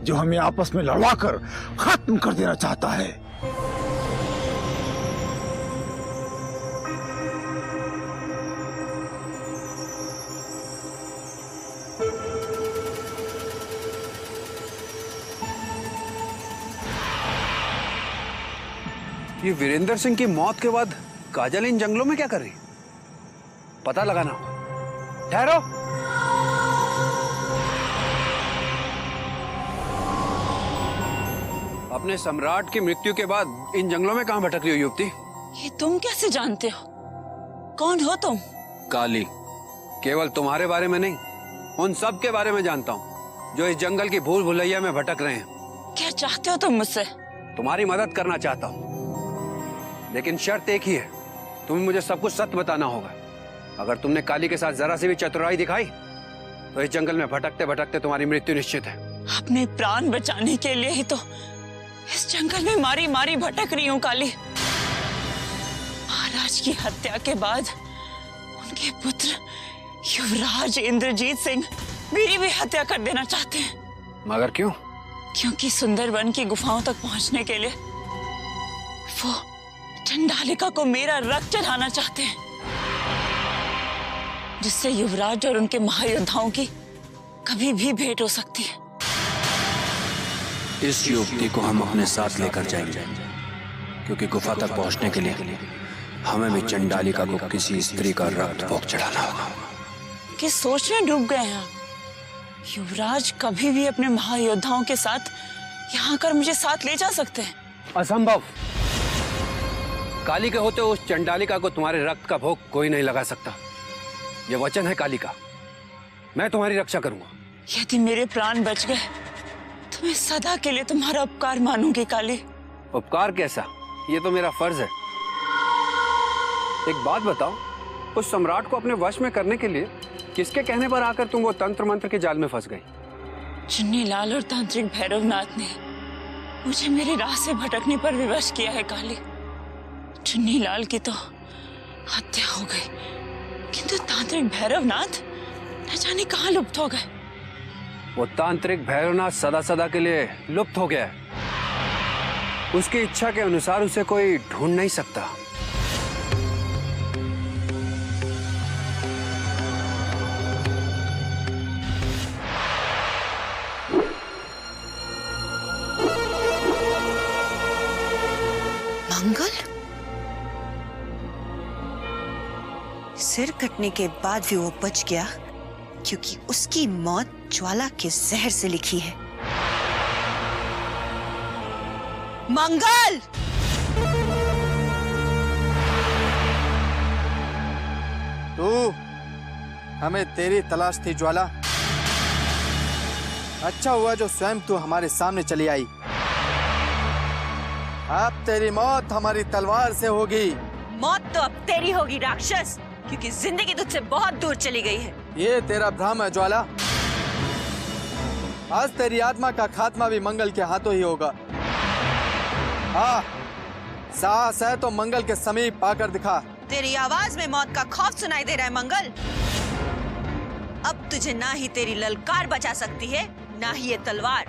जो हमें आपस में लड़वाकर खत्म कर देना चाहता है। ये वीरेंद्र सिंह की मौत के बाद काजल इन जंगलों में क्या कर रही? पता लगाना होगा। ठहरो। अपने सम्राट की मृत्यु के बाद इन जंगलों में कहां भटक रही हो युवती? ये तुम कैसे जानते हो? कौन हो तुम? काली, केवल तुम्हारे बारे में नहीं, उन सब के बारे में जानता हूँ जो इस जंगल की भूल भुलैया में भटक रहे हैं। क्या चाहते हो तुम मुझसे? तुम्हारी मदद करना चाहता हूँ, लेकिन शर्त एक ही है, तुम्हें मुझे सब कुछ सच बताना होगा। अगर तुमने काली के साथ जरा सी भी चतुराई दिखाई तो इस जंगल में भटकते भटकते तुम्हारी मृत्यु निश्चित है। अपने प्राण बचाने के लिए ही तो इस जंगल में मारी मारी भटक रही हूँ काली। महाराज की हत्या के बाद उनके पुत्र युवराज इंद्रजीत सिंह मेरी भी हत्या कर देना चाहते हैं। मगर क्यों? क्योंकि सुंदरवन की गुफाओं तक पहुंचने के लिए वो चंडालिका को मेरा रक्त चढ़ाना चाहते हैं, जिससे युवराज और उनके महायोद्धाओं की कभी भी भेंट हो सकती है। इस युवती को हम अपने साथ लेकर जाएंगे, क्योंकि गुफा तक पहुंचने के लिए हमें भी चंडालिका को किसी स्त्री का रक्त भोग चढ़ाना होगा। किस सोच में डूब गए हैं? युवराज कभी भी अपने महायोद्धाओं के साथ यहाँ आकर मुझे साथ ले जा सकते हैं। असंभव। काली के होते उस चंडालिका को तुम्हारे रक्त का भोग कोई नहीं लगा सकता। यह वचन है काली का, मैं तुम्हारी रक्षा करूंगा। यदि मेरे प्राण बच गए तो मैं सदा के लिए तुम्हारा उपकार मानूंगी काली। उपकार कैसा? ये तो मेरा फर्ज है। एक बात बताओ, उस सम्राट को अपने वश में करने के लिए किसके कहने पर आकर तुम वो तंत्र मंत्र के जाल में फंस गई? चुन्नीलाल और तांत्रिक भैरवनाथ ने मुझे मेरी राह से भटकने पर विवश किया है काली। चुन्नीलाल की तो हत्या हो गई, किंतु तांत्रिक भैरवनाथ न जाने कहाँ लुप्त हो गए। वो तांत्रिक भैरवनाथ सदा सदा के लिए लुप्त हो गया है। उसकी इच्छा के अनुसार उसे कोई ढूंढ नहीं सकता। मंगल? सिर कटने के बाद भी वो बच गया, क्योंकि उसकी मौत ज्वाला के जहर से लिखी है। मंगल! तू, हमें तेरी तलाश थी ज्वाला। अच्छा हुआ जो स्वयं तू हमारे सामने चली आई। अब तेरी मौत हमारी तलवार से होगी। मौत तो अब तेरी होगी राक्षस, क्योंकि जिंदगी तुझसे बहुत दूर चली गई है। ये तेरा भ्रम है ज्वाला। आज तेरी आत्मा का खात्मा भी मंगल के हाथों ही होगा। हाँ, साहस है तो मंगल के समीप आकर दिखा। तेरी आवाज में मौत का खौफ सुनाई दे रहा है मंगल। अब तुझे ना ही तेरी ललकार बचा सकती है, ना ही ये तलवार।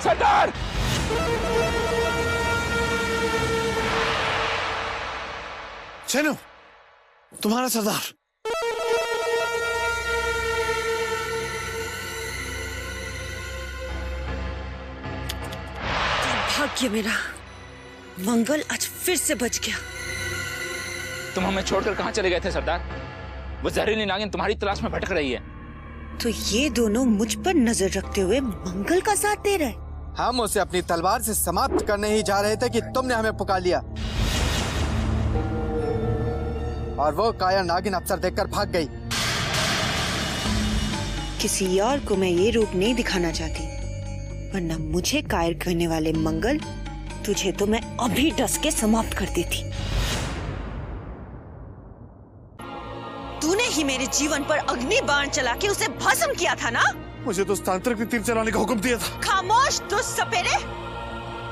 सरदार! चलो, तुम्हारा सरदार। भाग्य मेरा, मंगल आज फिर से बच गया। तुम हमें छोड़कर कहाँ चले गए थे सरदार? वो जहरीली नागिन तुम्हारी तलाश में भटक रही है। तो ये दोनों मुझ पर नजर रखते हुए मंगल का साथ दे रहे। हम उसे अपनी तलवार से समाप्त करने ही जा रहे थे कि तुमने हमें पुकार लिया, और वो काया नागिन अफसर देखकर भाग गई। किसी और को मैं ये रूप नहीं दिखाना चाहती, वरना मुझे कायर करने वाले मंगल, तुझे तो मैं अभी डस के समाप्त कर देती। तूने ही मेरे जीवन पर अग्नि बाण चला के उसे भस्म किया था ना? मुझे तो तांत्रिक ने तीर चलाने का हुक्म दिया था। खामोश दुष्ट सपेरे,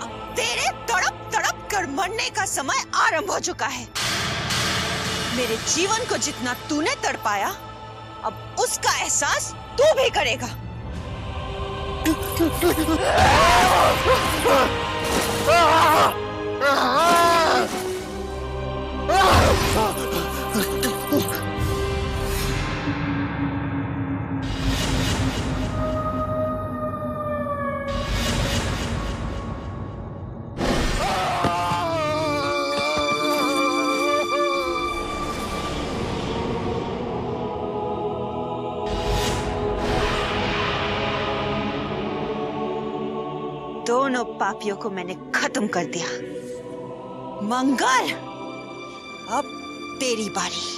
अब तेरे तड़प तड़प कर मरने का समय आरंभ हो चुका है। मेरे जीवन को जितना तूने तड़पाया, अब उसका एहसास तू भी करेगा। दोनों पापियों को मैंने खत्म कर दिया। मंगल, अब तेरी बारी।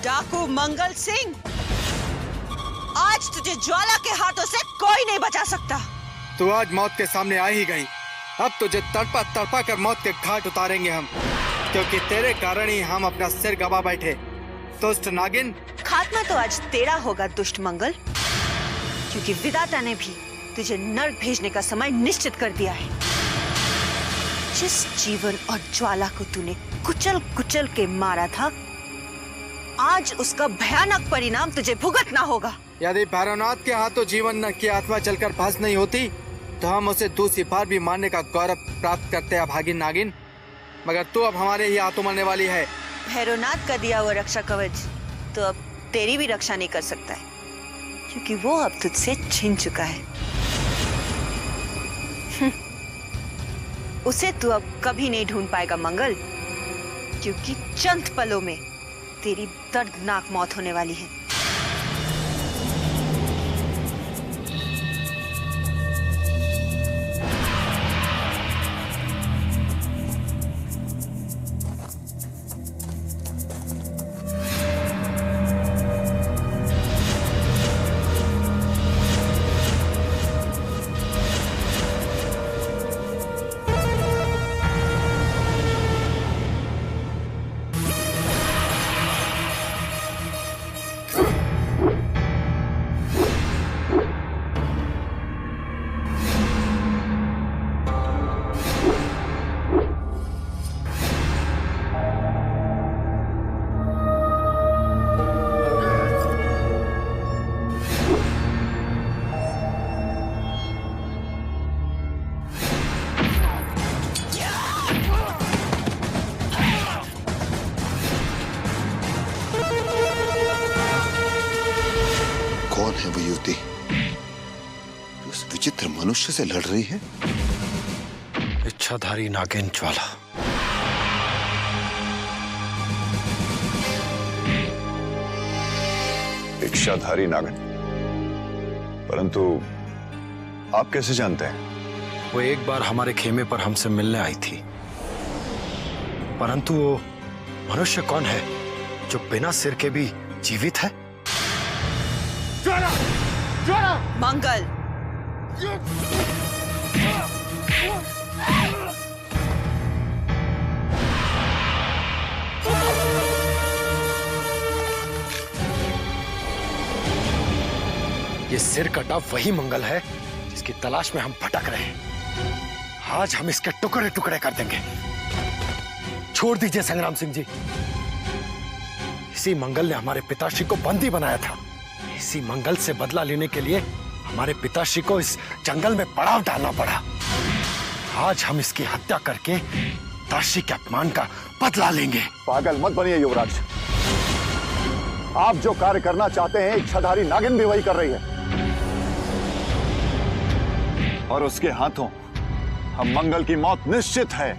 डाकू मंगल सिंह, आज तुझे ज्वाला के हाथों से कोई नहीं बचा सकता। तू आज मौत के सामने आ ही गई। अब तुझे तड़पा तड़पा कर मौत के घाट उतारेंगे हम, क्योंकि तेरे कारण ही हम अपना सिर गवा बैठे। दुष्ट नागिन, खात्मा तो आज तेरा होगा दुष्ट मंगल, क्योंकि विधाता ने भी तुझे नर्क भेजने का समय निश्चित कर दिया है। जिस जीवन और ज्वाला को तूने कुचल कुचल के मारा था, आज उसका भयानक परिणाम तुझे भुगतना होगा। यदि भैरवनाथ के हाथों जीवन की आत्मा चलकर भस्म नहीं होती, तो हम उसे दूसरी बार भी मारने का गौरव प्राप्त करते हैं भागिन नागिन। मगर तू अब हमारे ही हाथों मरने वाली है। भैरवनाथ का दिया हुआ रक्षा कवच तो अब तेरी भी रक्षा नहीं कर सकता है, क्योंकि वो अब तुझसे छिन चुका है। उसे तू अब कभी नहीं ढूंढ पाएगा मंगल, क्योंकि चंद पलों में तेरी दर्दनाक मौत होने वाली है। विचित्र मनुष्य से लड़ रही है। इच्छाधारी नागिन ज्वाला। इच्छाधारी नागिन? परंतु आप कैसे जानते हैं? वो एक बार हमारे खेमे पर हमसे मिलने आई थी, परंतु वो मनुष्य कौन है जो बिना सिर के भी जीवित है? ज्वाला! ज्वाला! मंगल! ये सिर कटा वही मंगल है जिसकी तलाश में हम भटक रहे हैं। आज हम इसके टुकड़े टुकड़े कर देंगे। छोड़ दीजिए संग्राम सिंह जी। इसी मंगल ने हमारे पिताश्री को बंदी बनाया था। इसी मंगल से बदला लेने के लिए हमारे पिताश्री को इस जंगल में पड़ाव डालना पड़ा। आज हम इसकी हत्या करके पिताश्री के अपमान का बदला लेंगे। पागल मत बनिए युवराज। आप जो कार्य करना चाहते हैं, इच्छाधारी नागिन भी वही कर रही है, और उसके हाथों हम मंगल की मौत निश्चित है।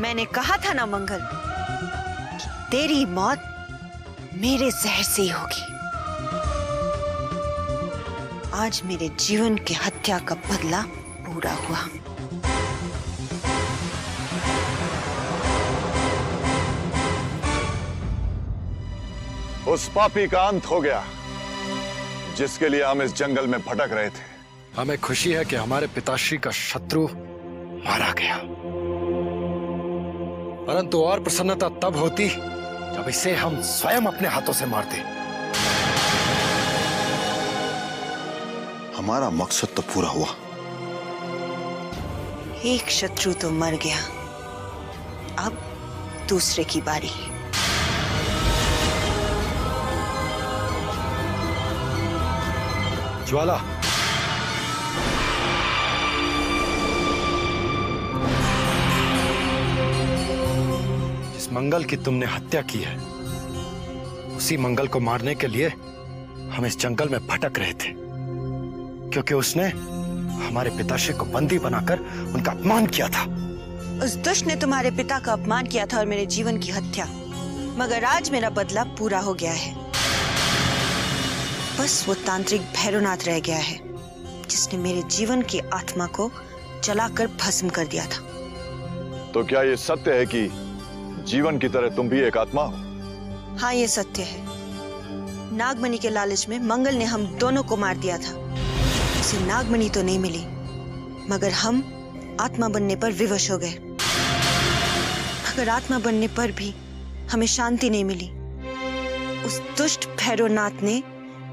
मैंने कहा था ना मंगल, तेरी मौत मेरे जहर से ही होगी। आज मेरे जीवन की हत्या का बदला पूरा हुआ। उस पापी का अंत हो गया जिसके लिए हम इस जंगल में भटक रहे थे। हमें खुशी है कि हमारे पिताश्री का शत्रु मारा गया, परंतु और प्रसन्नता तब होती जब इसे हम स्वयं अपने हाथों से मारते। हमारा मकसद तो पूरा हुआ। एक शत्रु तो मर गया, अब दूसरे की बारी। ज्वाला, जिस मंगल की तुमने हत्या की है, उसी मंगल को मारने के लिए हम इस जंगल में भटक रहे थे, क्योंकि उसने हमारे पिताश्री को बंदी बनाकर उनका अपमान किया था। उस दुष्ट ने तुम्हारे पिता का अपमान किया था और मेरे जीवन की हत्या, मगर आज मेरा बदला पूरा हो गया है। बस वो तांत्रिक भैरवनाथ रह गया है जिसने मेरे जीवन की आत्मा को जलाकर भस्म कर दिया था। तो क्या ये सत्य है कि जीवन की तरह तुम भी एक आत्मा हो? हाँ, ये सत्य है। नागमणि के लालच में मंगल ने हम दोनों को मार दिया था। उसे नागमणि तो नहीं मिली, मगर हम आत्मा बनने पर विवश हो गए। मगर आत्मा बनने पर भी हमें शांति नहीं मिली। उस दुष्ट भैरवनाथ ने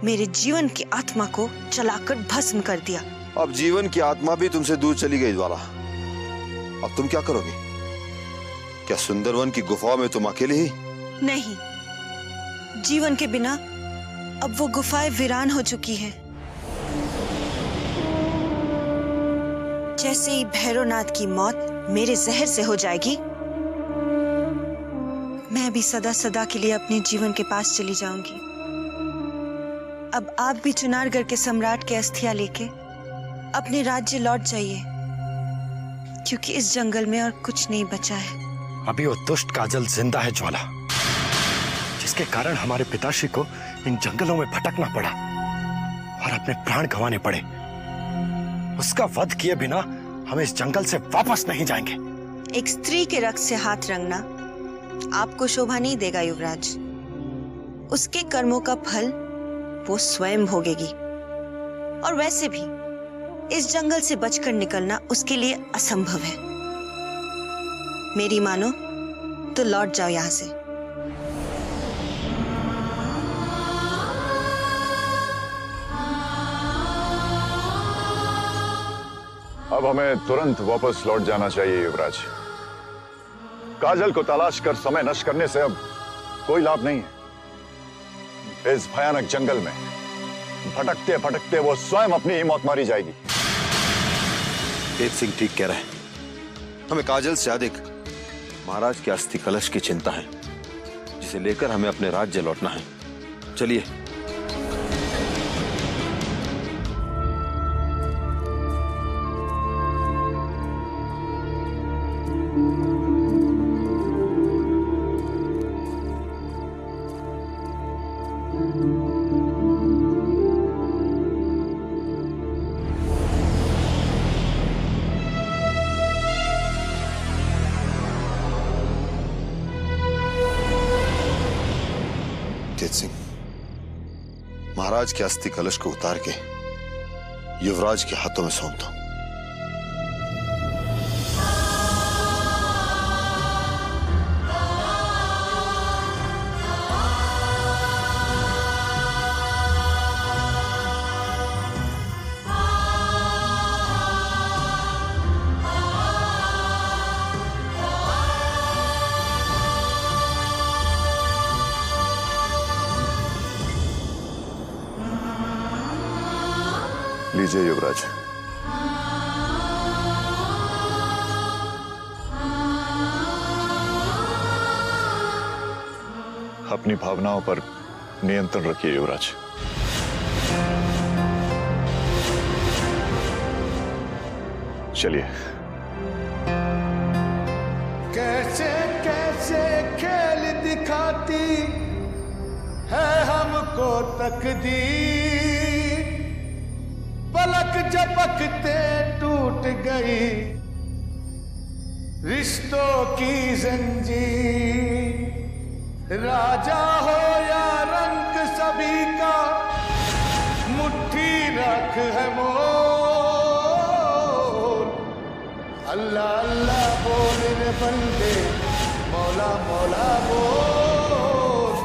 मेरे जीवन की आत्मा को जलाकर भस्म कर दिया। अब जीवन की आत्मा भी तुमसे दूर चली गई ज्वाला। अब तुम क्या करोगे? क्या सुंदरवन की गुफाओं में तुम अकेले ही? नहीं, जीवन के बिना अब वो गुफाएं वीरान हो चुकी हैं। जैसे ही भैरवनाथ की मौत मेरे जहर से हो जाएगी, मैं भी सदा सदा के लिए अपने जीवन के पास चली जाऊंगी। अब आप भी चुनारगढ़ के सम्राट के अस्थियां लेके अपने राज्य लौट जाइए, क्योंकि इस जंगल में और कुछ नहीं बचा है। अभी वो दुष्ट काजल जिंदा है ज्वाला, जिसके कारण हमारे पिताश्री को इन जंगलों में भटकना पड़ा और अपने प्राण गंवाने पड़े। उसका वध किए बिना हम इस जंगल से वापस नहीं जाएंगे। एक स्त्री के रक्त से हाथ रंगना आपको शोभा नहीं देगा युवराज। उसके कर्मों का फल वो स्वयं भोगेगी। और वैसे भी इस जंगल से बचकर निकलना उसके लिए असंभव है। मेरी मानो तो लौट जाओ यहां से। अब हमें तुरंत वापस लौट जाना चाहिए युवराज। काजल को तलाश कर समय नष्ट करने से अब कोई लाभ नहीं है। इस भयानक जंगल में भटकते भटकते वो स्वयं अपनी ही मौत मारी जाएगी। तेज सिंह ठीक कह रहे हैं। हमें काजल से अधिक महाराज के अस्थि कलश की चिंता है, जिसे लेकर हमें अपने राज्य लौटना है। चलिए। सिंह, महाराज के अस्थि कलश को उतार के युवराज के हाथों में सौंप दो। लीजिए युवराज। अपनी भावनाओं पर नियंत्रण रखिए युवराज। चलिए। कैसे को तकदीर पलक झपकते टूट गई, रिश्तों की जंजीर। राजा हो या रंग सभी का मुट्ठी रख है मोल। अल्लाह अल्लाह बोल रे बंदे, मौला मौला बोल।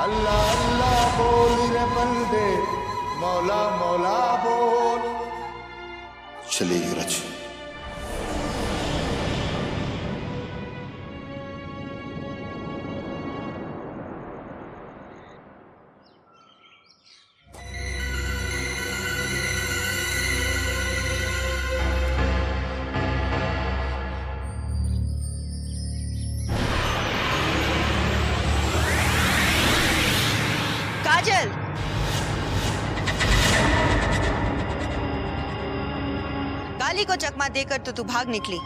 अल्लाह अल्लाह बोल रे बंदे, मौला मौला बोल। चलिए युवराज। काजल, काली को चकमा देकर तो तू भाग निकली,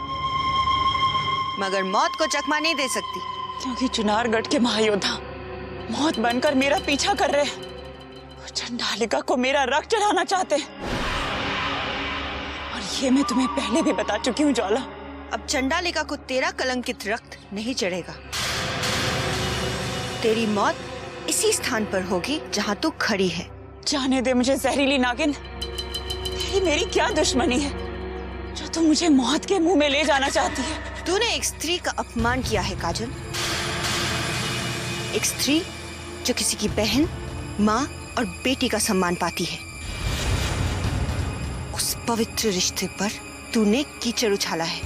मगर मौत को चकमा नहीं दे सकती, क्योंकि चुनारगढ़ के महायोद्धा मौत बनकर मेरा पीछा कर रहे हैं। वो चंडालिका को मेरा रक्त चढ़ाना चाहते हैं, और ये मैं तुम्हें पहले भी बता चुकी हूँ ज्वाला। अब चंडालिका को तेरा कलंकित रक्त नहीं चढ़ेगा। तेरी मौत इसी स्थान पर होगी जहाँ तू खड़ी है। जाने दे मुझे जहरीली नागिन, तेरी मेरी क्या दुश्मनी है जो तुम मुझे मौत के मुंह में ले जाना चाहती है? तूने एक स्त्री का अपमान किया है काजल, एक स्त्री जो किसी की बहन, माँ और बेटी का सम्मान पाती है। उस पवित्र रिश्ते पर तूने कीचड़ उछाला है।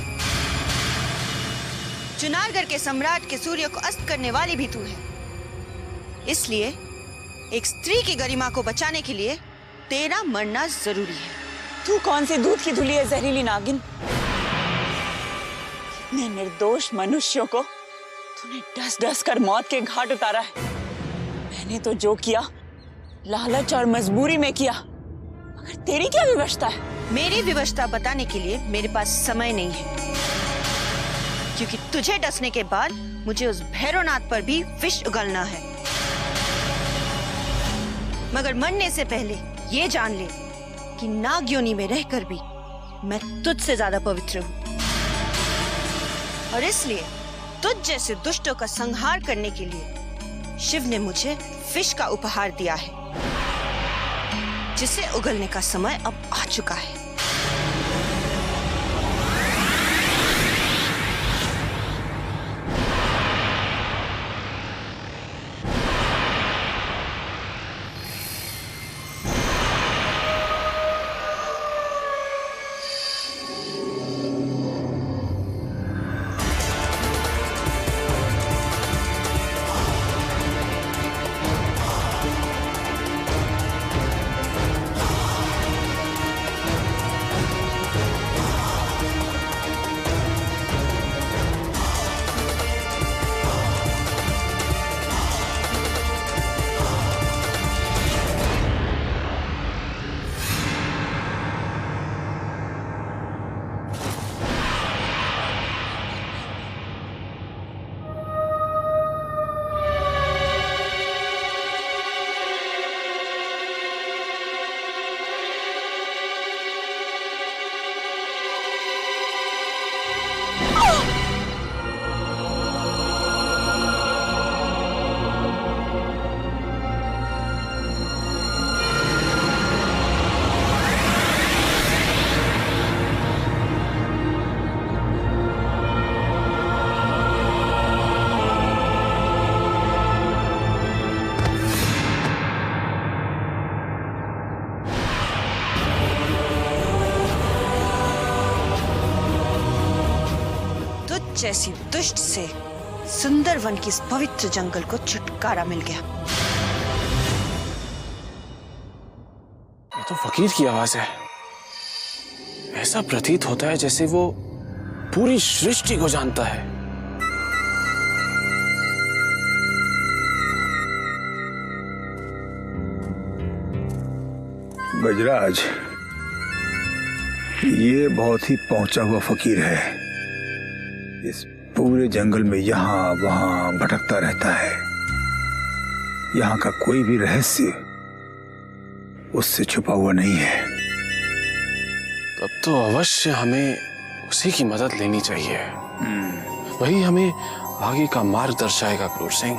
चुनारगढ़ के सम्राट के सूर्य को अस्त करने वाली भी तू है। इसलिए एक स्त्री की गरिमा को बचाने के लिए तेरा मरना जरूरी है। तू कौन सी दूध की धुली है जहरीली नागिन? कितने निर्दोष मनुष्यों को तूने डस डस कर मौत के घाट उतारा है। मैंने तो जो किया लालच और मजबूरी में किया, मगर तेरी क्या विवशता है? मेरी विवशता बताने के लिए मेरे पास समय नहीं है, क्योंकि तुझे डसने के बाद मुझे उस भैरवनाथ पर भी विष उगलना है। मगर मरने से पहले ये जान ले कि नाग योनि में रहकर भी मैं तुझसे ज्यादा पवित्र हूँ, और इसलिए तुझ जैसे दुष्टों का संहार करने के लिए शिव ने मुझे विष का उपहार दिया है, जिसे उगलने का समय अब आ चुका है। जैसी दुष्ट से सुंदर वन की इस पवित्र जंगल को छुटकारा मिल गया। ये तो फकीर की आवाज है। ऐसा प्रतीत होता है जैसे वो पूरी सृष्टि को जानता है। गजराज, ये बहुत ही पहुंचा हुआ फकीर है। इस पूरे जंगल में यहाँ वहाँ भटकता रहता है। यहाँ का कोई भी रहस्य उससे छुपा हुआ नहीं है। तब तो अवश्य हमें उसी की मदद लेनी चाहिए। वही हमें आगे का मार्ग दर्शाएगा क्रूर सिंह।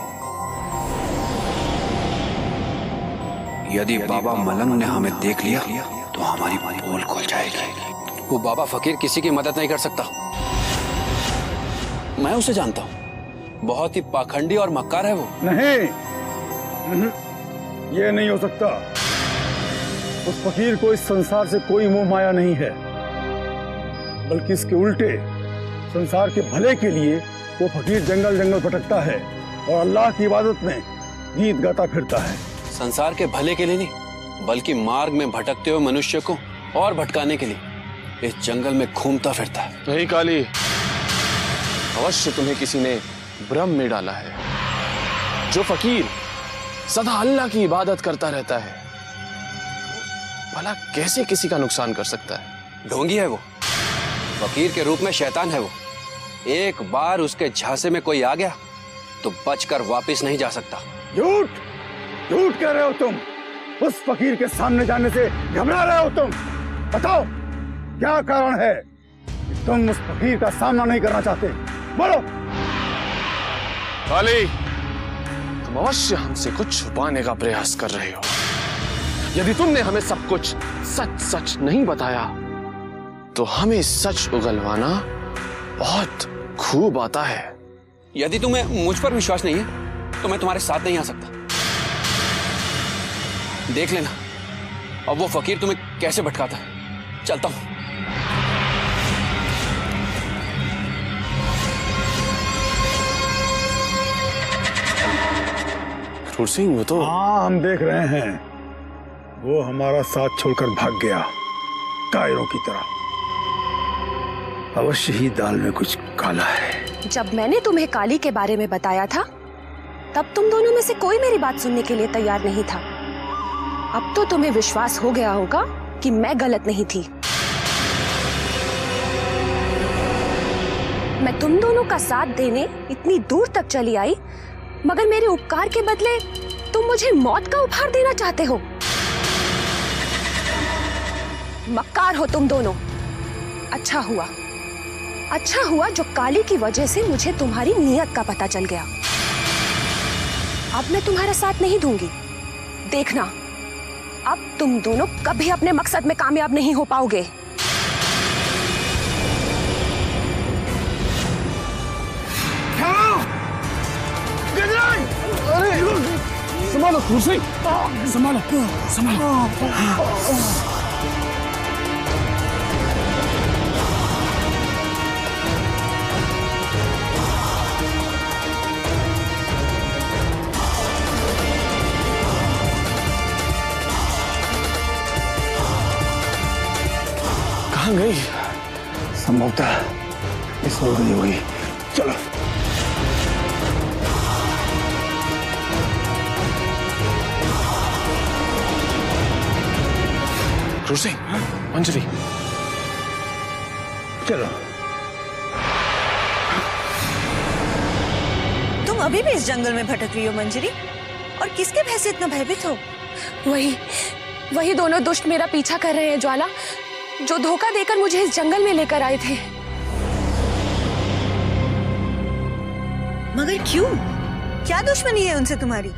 यदि बाबा मलंग ने हमें देख लिया तो हमारी पोल खुल जाएगी। वो बाबा फकीर किसी की मदद नहीं कर सकता। मैं उसे जानता हूँ, बहुत ही पाखंडी और मक्कार है वो। नहीं, ये नहीं हो सकता। उस फकीर को इस संसार से कोई मोह माया नहीं है, बल्कि इसके उल्टे संसार के भले के लिए वो फकीर जंगल जंगल भटकता है और अल्लाह की इबादत में गीत गाता फिरता है। संसार के भले के लिए नहीं, बल्कि मार्ग में भटकते हुए मनुष्य को और भटकाने के लिए इस जंगल में घूमता फिरता है। नहीं काली, अवश्य तुम्हें किसी ने भ्रम में डाला है। जो फकीर सदा अल्लाह की इबादत करता रहता है, भला कैसे किसी का नुकसान कर सकता है? ढोंगी है वो, फकीर के रूप में शैतान है वो। एक बार उसके झांसे में कोई आ गया तो बचकर वापस नहीं जा सकता। झूठ झूठ कह रहे हो तुम। उस फकीर के सामने जाने से घबरा रहे हो तुम। बताओ क्या कारण है कि तुम उस फकीर का सामना नहीं करना चाहते? बोलो। काली, तुम अवश्य हमसे कुछ छुपाने का प्रयास कर रहे हो। यदि तुमने हमें सब कुछ सच सच नहीं बताया तो हमें सच उगलवाना बहुत खूब आता है। यदि तुम्हें मुझ पर विश्वास नहीं है तो मैं तुम्हारे साथ नहीं आ सकता। देख लेना अब वो फकीर तुम्हें कैसे भटकाता है। चलता हूं। क्रूर सिंह, वो तो हाँ, हम देख रहे हैं। वो हमारा साथ छोड़कर भाग गया कायरों की तरह। अवश्य ही दाल में कुछ काला है। जब मैंने तुम्हें काली के बारे में बताया था तब तुम दोनों में से कोई मेरी बात सुनने के लिए तैयार नहीं था। अब तो तुम्हें विश्वास हो गया होगा कि मैं गलत नहीं थी। मैं तुम दोनों का साथ देने इतनी दूर तक चली आई, मगर मेरे उपकार के बदले तुम मुझे मौत का उपहार देना चाहते हो। मक्कार हो तुम दोनों। अच्छा हुआ जो काली की वजह से मुझे तुम्हारी नीयत का पता चल गया। अब मैं तुम्हारा साथ नहीं दूंगी। देखना, अब तुम दोनों कभी अपने मकसद में कामयाब नहीं हो पाओगे। संभालो क्रूर सिंह, संभालो संभालो। कहाँ गई? संभवतः इस हो गई होगी। चलो। क्रूर सिंह, अंजलि, चलो। तुम अभी भी इस जंगल में भटक रही हो मंजरी, और किसके भय से इतना भयभीत हो? वही दोनों दुष्ट मेरा पीछा कर रहे हैं ज्वाला, जो धोखा देकर मुझे इस जंगल में लेकर आए थे। मगर क्यों? क्या दुश्मनी है उनसे तुम्हारी?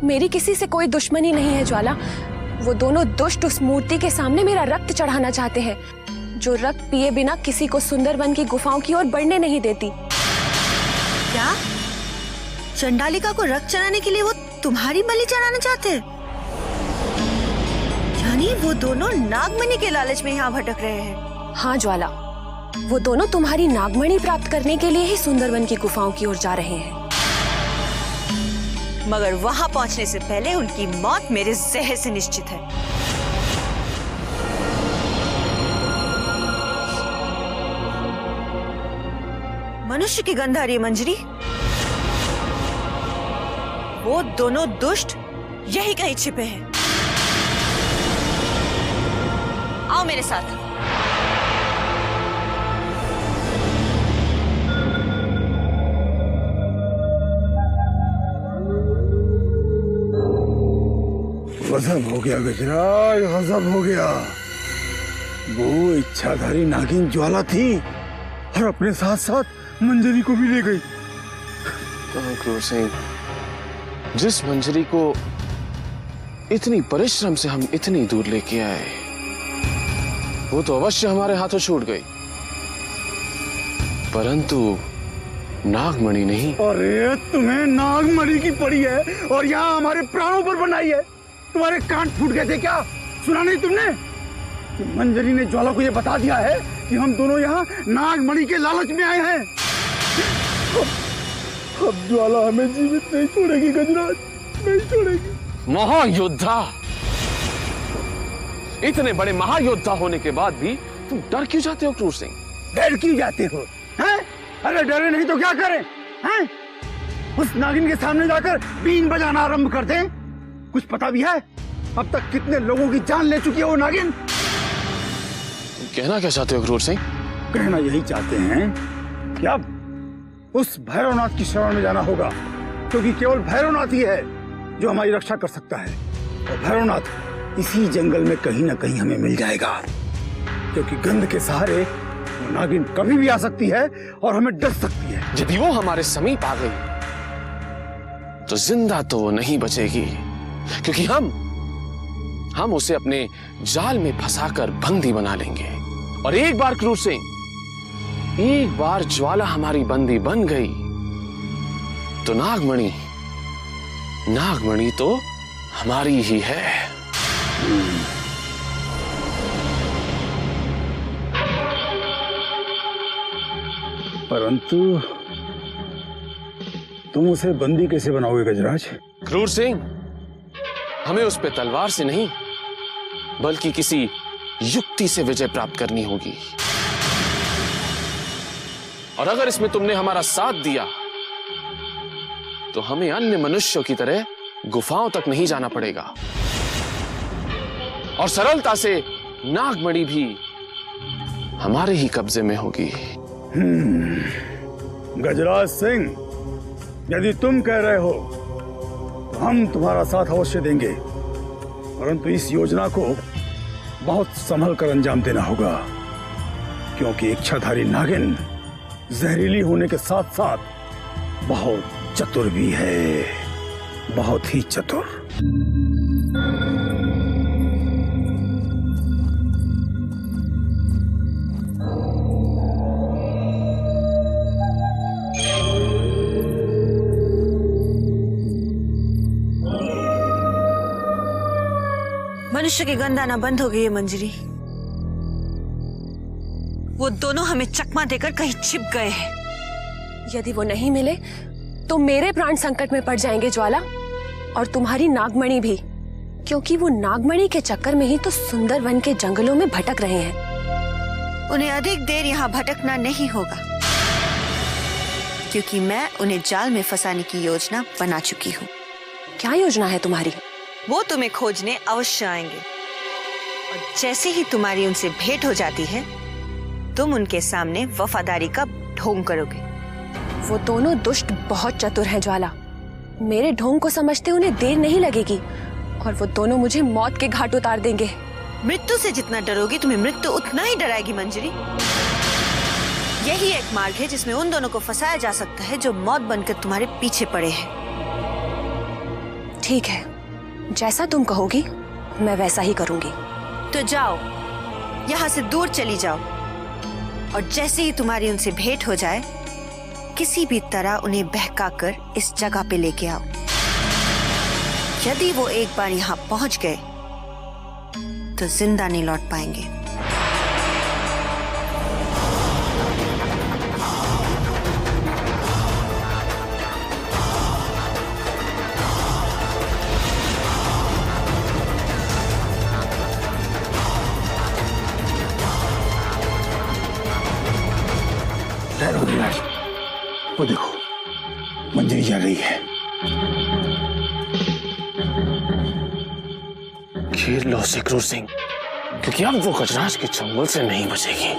मेरी किसी से कोई दुश्मनी नहीं है ज्वाला। वो दोनों दुष्ट उस मूर्ति के सामने मेरा रक्त चढ़ाना चाहते हैं, जो रक्त पिए बिना किसी को सुंदरवन की गुफाओं की ओर बढ़ने नहीं देती। क्या? चंडालिका को रक्त चढ़ाने के लिए वो तुम्हारी बलि चढ़ाना चाहते हैं? यानी वो दोनों नागमणि के लालच में यहाँ भटक रहे हैं? हाँ ज्वाला, वो दोनों तुम्हारी नागमणि प्राप्त करने के लिए ही सुंदरवन की गुफाओं की ओर जा रहे हैं। मगर वहां पहुंचने से पहले उनकी मौत मेरे जहर से निश्चित है। मनुष्य की गंध आ रही है मंजरी। वो दोनों दुष्ट यही कहीं छिपे हैं। आओ मेरे साथ। गजब हो गया गजराज, गजब हो गया। वो इच्छाधारी नागिन ज्वाला थी और अपने साथ साथ मंजरी को भी ले गई। क्रूर सिंह, जिस मंजरी को इतनी परिश्रम से हम इतनी दूर लेके आए, वो तो अवश्य हमारे हाथों छूट गई, परंतु नागमणि नहीं। अरे तुम्हें नागमणि की पड़ी है और यहाँ हमारे प्राणों पर बनाई है। तुम्हारे कान फूट गए थे क्या? सुना नहीं तुमने कि मंजरी ने ज्वाला को ये बता दिया है कि हम दोनों यहाँ नागमणि के लालच में आए हैं। अब ज्वाला हमें जीवित नहीं छोड़ेगी गजराज, नहीं छोड़ेगी। महायोद्धा, इतने बड़े महायोद्धा होने के बाद भी तुम डर क्यों जाते हो क्रूर सिंह? डर क्यों जाते हो? हैं? अरे डरे नहीं तो क्या करें? हैं? उस नागिन के सामने जाकर बीन बजाना आरंभ कर दें? कुछ पता भी है अब तक कितने लोगों की जान ले चुकी है वो नागिन? कहना क्या चाहते हो क्रूर सिंह? कहना यही चाहते हैं कि अब उस भैरवनाथ की शरण में जाना होगा, क्योंकि केवल भैरवनाथ ही है जो हमारी रक्षा कर सकता है। और भैरवनाथ इसी जंगल में कहीं ना कहीं हमें मिल जाएगा, क्योंकि गंध के सहारे वो नागिन कभी भी आ सकती है और हमें डस सकती है। यदि वो हमारे समीप आ गई तो जिंदा तो वो नहीं बचेगी, क्योंकि हम उसे अपने जाल में फंसाकर बंदी बना लेंगे। और एक बार क्रूर सिंह, एक बार ज्वाला हमारी बंदी बन गई तो नागमणि तो हमारी ही है। परंतु तुम उसे बंदी कैसे बनाओगे गजराज? क्रूर सिंह, हमें उस पे तलवार से नहीं बल्कि किसी युक्ति से विजय प्राप्त करनी होगी। और अगर इसमें तुमने हमारा साथ दिया तो हमें अन्य मनुष्यों की तरह गुफाओं तक नहीं जाना पड़ेगा और सरलता से नागमणि भी हमारे ही कब्जे में होगी। गजराज सिंह, यदि तुम कह रहे हो तो हम तुम्हारा साथ अवश्य देंगे, परंतु इस योजना को बहुत संभल कर अंजाम देना होगा, क्योंकि इच्छाधारी नागिन जहरीली होने के साथ साथ बहुत चतुर भी है, बहुत ही चतुर। मनुष्य की गंध आना बंद हो गई है मंजरी। वो दोनों हमें चकमा देकर कहीं छिप गए हैं। यदि वो नहीं मिले तो मेरे प्राण संकट में पड़ जाएंगे ज्वाला, और तुम्हारी नागमणि भी, क्योंकि वो नागमणि के चक्कर में ही तो सुंदर वन के जंगलों में भटक रहे हैं। उन्हें अधिक देर यहाँ भटकना नहीं होगा, क्योंकि मैं उन्हें जाल में फंसाने की योजना बना चुकी हूँ। क्या योजना है तुम्हारी? वो तुम्हें खोजने अवश्य आएंगे, और जैसे ही तुम्हारी उनसे भेंट हो जाती है तुम उनके सामने वफादारी का ढोंग करोगे। वो दोनों दुष्ट बहुत चतुर हैं ज्वाला। मेरे ढोंग को समझते उन्हें देर नहीं लगेगी और वो दोनों मुझे मौत के घाट उतार देंगे। मृत्यु से जितना डरोगी तुम्हें मृत्यु उतना ही डराएगी मंजरी। यही एक मार्ग है जिसमें उन दोनों को फंसाया जा सकता है जो मौत बनकर तुम्हारे पीछे पड़े हैं। ठीक है, जैसा तुम कहोगी मैं वैसा ही करूंगी। तो जाओ, यहाँ से दूर चली जाओ, और जैसे ही तुम्हारी उनसे भेंट हो जाए किसी भी तरह उन्हें बहकाकर इस जगह पे लेके आओ। यदि वो एक बार यहाँ पहुंच गए तो जिंदा नहीं लौट पाएंगे। वो देखो, मंजरी जा रही है। घेर लो उसे क्रूर सिंह, क्योंकि अब वो गजराज के चंगुल से नहीं बचेगी।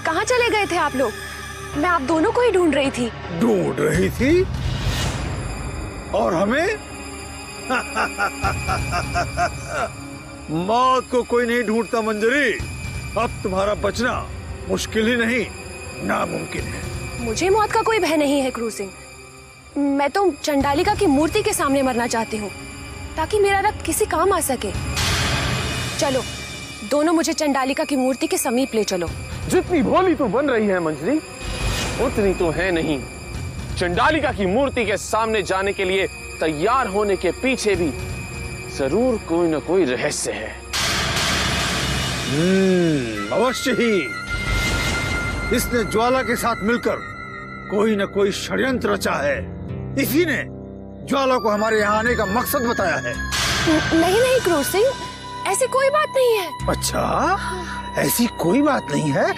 कहाँ चले गए थे आप लोग? मैं आप दोनों को ही ढूंढ रही थी। ढूंढ रही थी? और हमें? मौत को कोई नहीं ढूंढता मंजरी। अब तुम्हारा बचना मुश्किल ही नहीं, नामुमकिन है। मुझे मौत का कोई भय नहीं है क्रूर सिंह। मैं तो चंडालिका की मूर्ति के सामने मरना चाहती हूँ, ताकि मेरा रक्त किसी काम आ सके। चलो दोनों मुझे चंडालिका की मूर्ति के समीप ले चलो। जितनी भोली तू बन रही है मंजरी, उतनी तो है नहीं। चंडालिका की मूर्ति के सामने जाने के लिए तैयार होने के पीछे भी जरूर कोई न कोई रहस्य है। अवश्य ही। इसने ज्वाला के साथ मिलकर कोई न कोई षड्यंत्र रचा है। इसी ने ज्वाला को हमारे यहाँ आने का मकसद बताया है। नहीं नहीं क्रूर सिंह, ऐसी कोई बात नहीं है। अच्छा, ऐसी कोई बात नहीं है?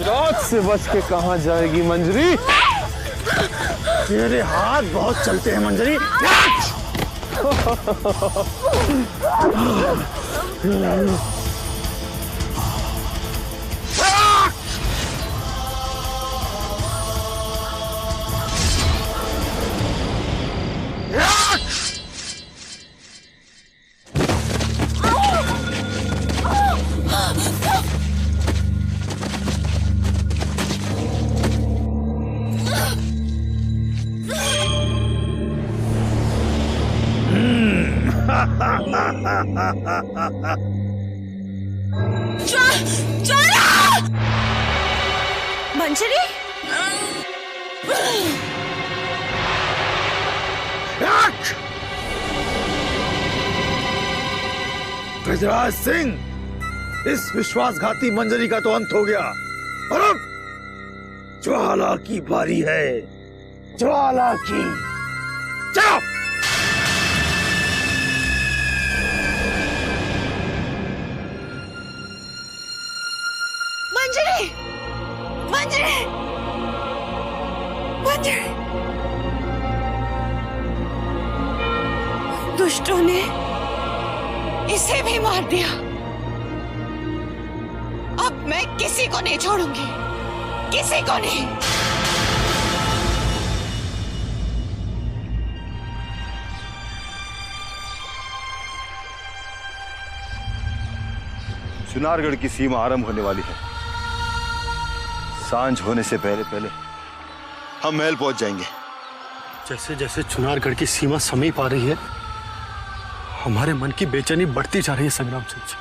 रात से बच के कहाँ जाएगी मंजरी? तेरे हाथ बहुत चलते हैं मंजरी। मंजरी, गजराज सिंह, इस विश्वासघाती मंजरी का तो अंत हो गया, और अब ज्वाला की बारी है। ज्वाला की। जाओ। मंजरी, मंजरी, मंजरी। दुष्टों ने इसे भी मार दिया। अब मैं किसी को नहीं छोड़ूंगी, किसी को नहीं। चुनारगढ़ की सीमा आरंभ होने वाली है। सांझ होने से पहले पहले हम महल पहुंच जाएंगे। जैसे जैसे चुनारगढ़ की सीमा समीप आ रही है, हमारे मन की बेचैनी बढ़ती जा रही है संग्राम सिंह जी।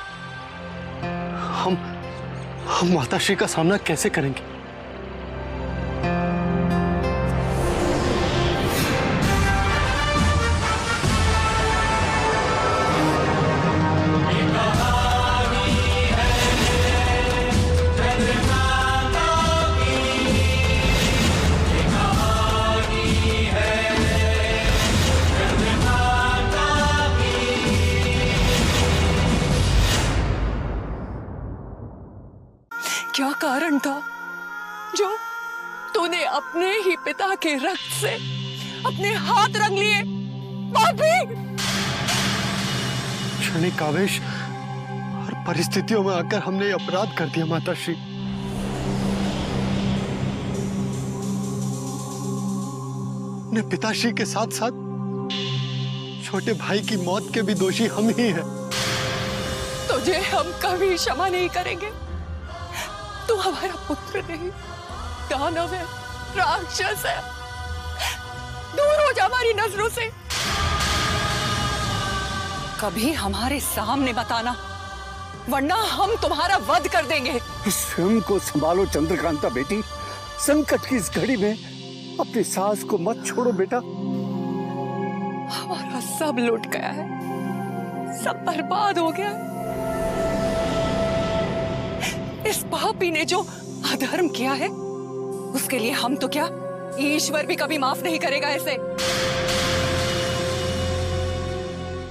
हम माताश्री का सामना कैसे करेंगे? क्या कारण था जो तूने अपने ही पिता के रक्त से अपने हाथ रंग लिए? पापी! क्षणिक आवेश और परिस्थितियों में आकर हमने ये अपराध कर दिया माताश्री। अपने पिताश्री के साथ साथ छोटे भाई की मौत के भी दोषी हम ही हैं। तुझे हम कभी क्षमा नहीं करेंगे। तू हमारा पुत्र नहीं, दानव है, राक्षस है। दूर हो जा हमारी नजरों से। कभी हमारे सामने बताना, वरना हम तुम्हारा वध कर देंगे। स्वयं को संभालो चंद्रकांता बेटी। संकट की इस घड़ी में अपनी सास को मत छोड़ो बेटा। हमारा सब लुट गया है, सब बर्बाद हो गया है। इस पापी ने जो अधर्म किया है, उसके लिए हम तो क्या, ईश्वर भी कभी माफ नहीं करेगा इसे।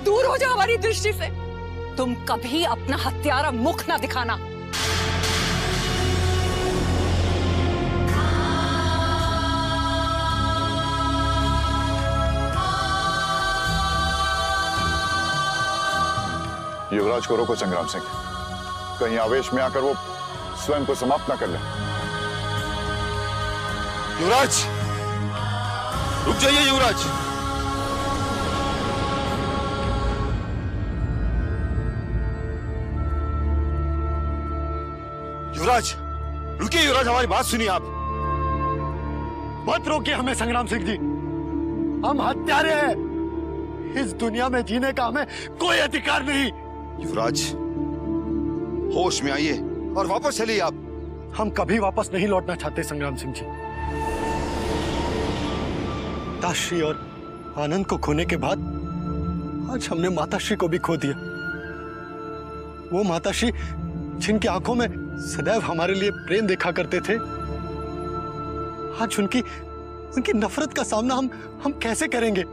दूर हो जा हमारी दृष्टि से। तुम कभी अपना हत्यारा मुख ना दिखाना। युवराज को रोको संग्राम सिंह, कहीं आवेश में आकर वो स्वयं को समाप्त ना कर ले। युवराज, रुक जाइए युवराज। युवराज रुकिए, युवराज हमारी बात सुनिए आप। मत रोकिए हमें संग्राम सिंह जी, हम हत्यारे हैं। इस दुनिया में जीने का हमें कोई अधिकार नहीं। युवराज होश में आइए और वापस चलिए आप। हम कभी वापस नहीं लौटना चाहते संग्राम सिंह जी। ताश्री और आनंद को खोने के बाद आज हमने माताश्री को भी खो दिया। वो माताश्री जिनकी आंखों में सदैव हमारे लिए प्रेम देखा करते थे, आज उनकी नफरत का सामना हम कैसे करेंगे?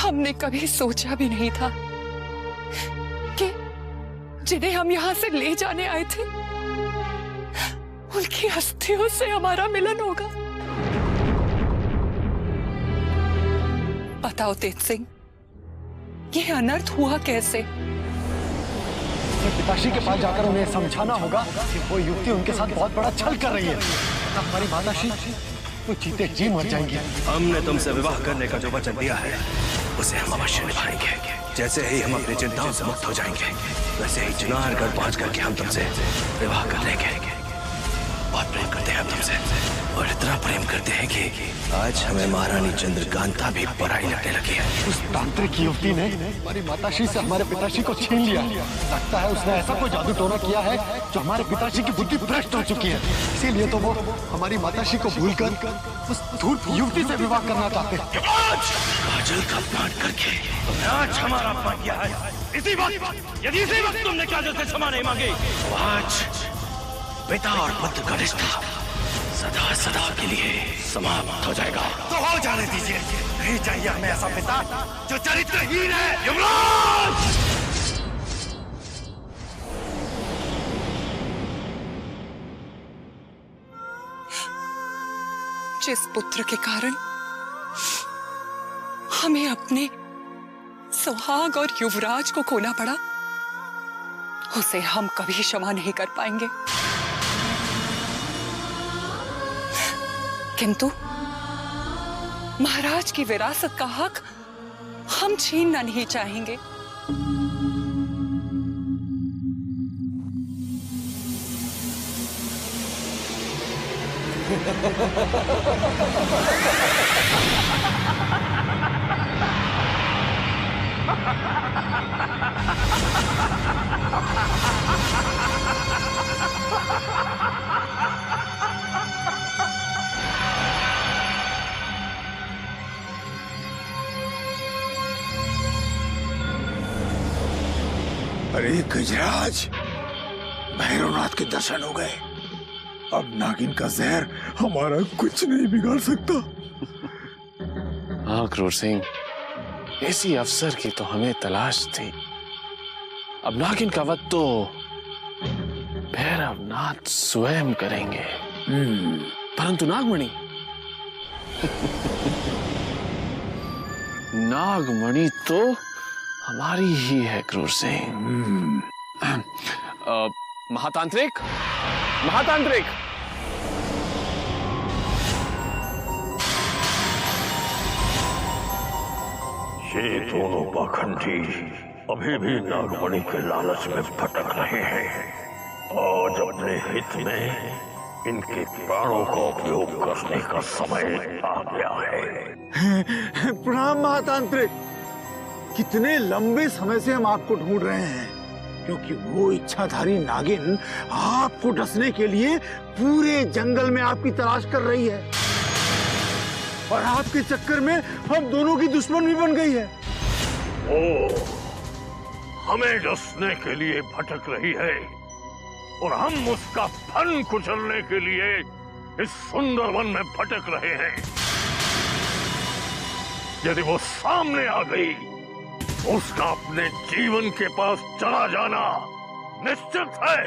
हमने कभी सोचा भी नहीं था कि जिन्हें हम यहां से ले जाने आए थे उनकी अस्थियों से हमारा मिलन होगा। बताओ तेज सिंह, ये अनर्थ हुआ कैसे? पिताश्री के पास जाकर उन्हें समझाना होगा कि वो युवती उनके साथ बहुत बड़ा छल कर रही है। हमारी माताश्री वो जीते जी मर जाएंगी। हमने तुमसे विवाह करने का जो वचन दिया है उसे हम अवश्य निभाएंगे। जैसे ही हम अपनी चिंताओं से मुक्त हो जाएंगे वैसे ही चिनारगढ़ पहुंच करके हम तुमसे विवाह कर लेंगे। बहुत प्रेम करते हैं हम तुमसे, और इतना प्रेम करते हैं कि आज हमें महारानी चंद्रकांता भी पराई लगने लगी है। उस तांत्रिक युवती ने हमारी माताश्री से हमारे पिताश्री को छीन लिया। लगता है उसने ऐसा कोई जादू टोना किया है जो हमारे पिताश्री की बुद्धि भ्रष्ट हो चुकी है। इसीलिए तो वो हमारी माताश्री को भूलकर उस धूर्त युवती से विवाह करना चाहते हैं। काजल का अपमान करके तुमने आज हमारा अपमान किया है। इसी वक्त तुमने काजल से क्षमा नहीं मांगी, तो आज पिता और पुत्र का रिश्ता सदा सदा के लिए समाप्त हो जाएगा। तो हो जाने दीजिए। नहीं चाहिए हमें ऐसा पिता जो चरित्रहीन है। युवराज! जिस पुत्र के कारण हमें अपने सुहाग और युवराज को खोना पड़ा, उसे हम कभी क्षमा नहीं कर पाएंगे। किंतु महाराज की विरासत का हक हम छीनना नहीं चाहेंगे। अरे गजराज, भैरवनाथ के दर्शन हो गए। अब नागिन का जहर हमारा कुछ नहीं बिगाड़ सकता। हाँ क्रूर सिंह, ऐसी अफसर की तो हमें तलाश थी। अब नागिन का वध तो भैरवनाथ स्वयं करेंगे। परंतु नागमणि नागमणि तो हमारी ही है क्रूर सिंह। महातांत्रिक, महातांत्रिक, ये दोनों पाखंडी अभी भी नागमणि के लालच में भटक रहे हैं। आज अपने हित में इनके प्राणों का उपयोग करने का समय आ गया है। प्रणाम महातांत्रिक। कितने लंबे समय से हम आपको ढूंढ रहे हैं, क्योंकि वो इच्छाधारी नागिन आपको डसने के लिए पूरे जंगल में आपकी तलाश कर रही है, और आपके चक्कर में हम दोनों की दुश्मन भी बन गई है। ओ, हमें डसने के लिए भटक रही है और हम उसका फन कुचलने के लिए इस सुंदर वन में भटक रहे हैं। यदि वो सामने आ गई, उसका अपने जीवन के पास चला जाना निश्चित है।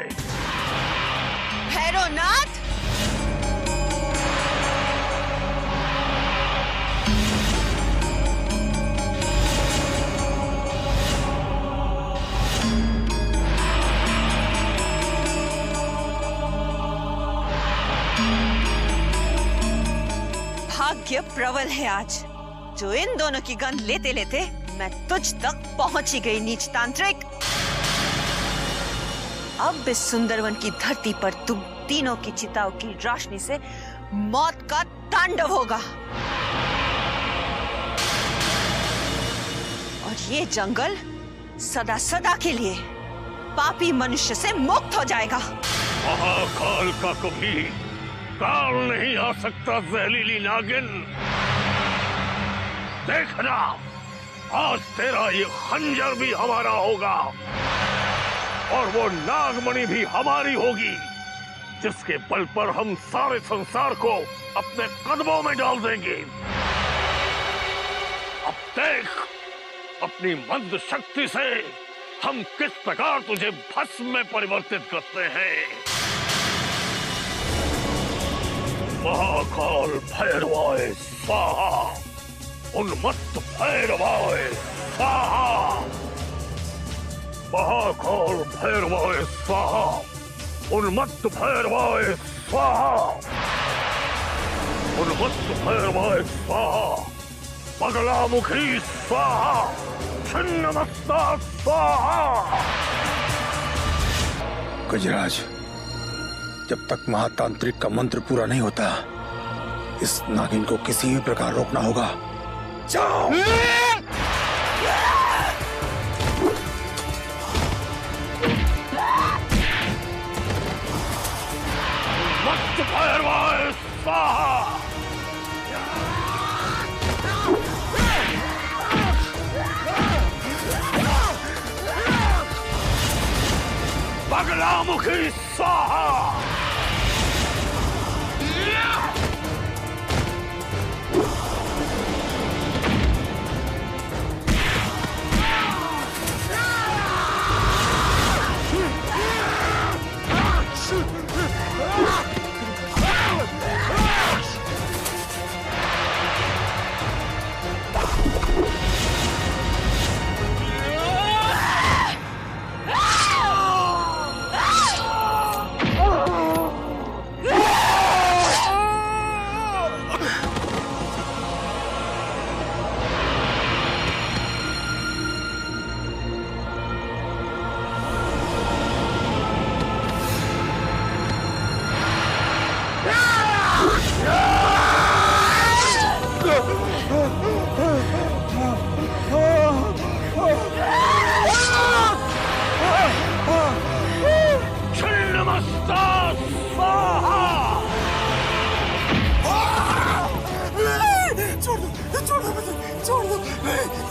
भैरवनाथ, भाग्य प्रबल है आज, जो इन दोनों की गंध लेते लेते मैं तुझ तक पहुंच ही गई नीच तांत्रिक। अब इस सुंदरवन की धरती पर तुम तीनों की चिताओं की रोशनी से मौत का तांडव होगा और ये जंगल सदा सदा के लिए पापी मनुष्य से मुक्त हो जाएगा। महाकाल का कभी काल नहीं आ सकता जहरीली नागिन। देखना, आज तेरा ये खंजर भी हमारा होगा और वो नागमणि भी हमारी होगी, जिसके बल पर हम सारे संसार को अपने कदमों में डाल देंगे। अब देख, अपनी मंद शक्ति से हम किस प्रकार तुझे भस्म में परिवर्तित करते हैं। महाकाल भैरवाय स्वाहा, उन्मत्त भैरवाय स्वाहा, महाकाल भैरवाय स्वाहा, उन्मत्त भैरवाय स्वाहा, उन्मत्त भैरवाय स्वाहा, बगलामुखी स्वाहा, छिन्नमस्ता स्वाहा। गजराज, जब तक महातांत्रिक का मंत्र पूरा नहीं होता, इस नागिन को किसी भी प्रकार रोकना होगा। जाओ। मस्त भैरवाय स्वाहा, बगलामुखी स्वाहा,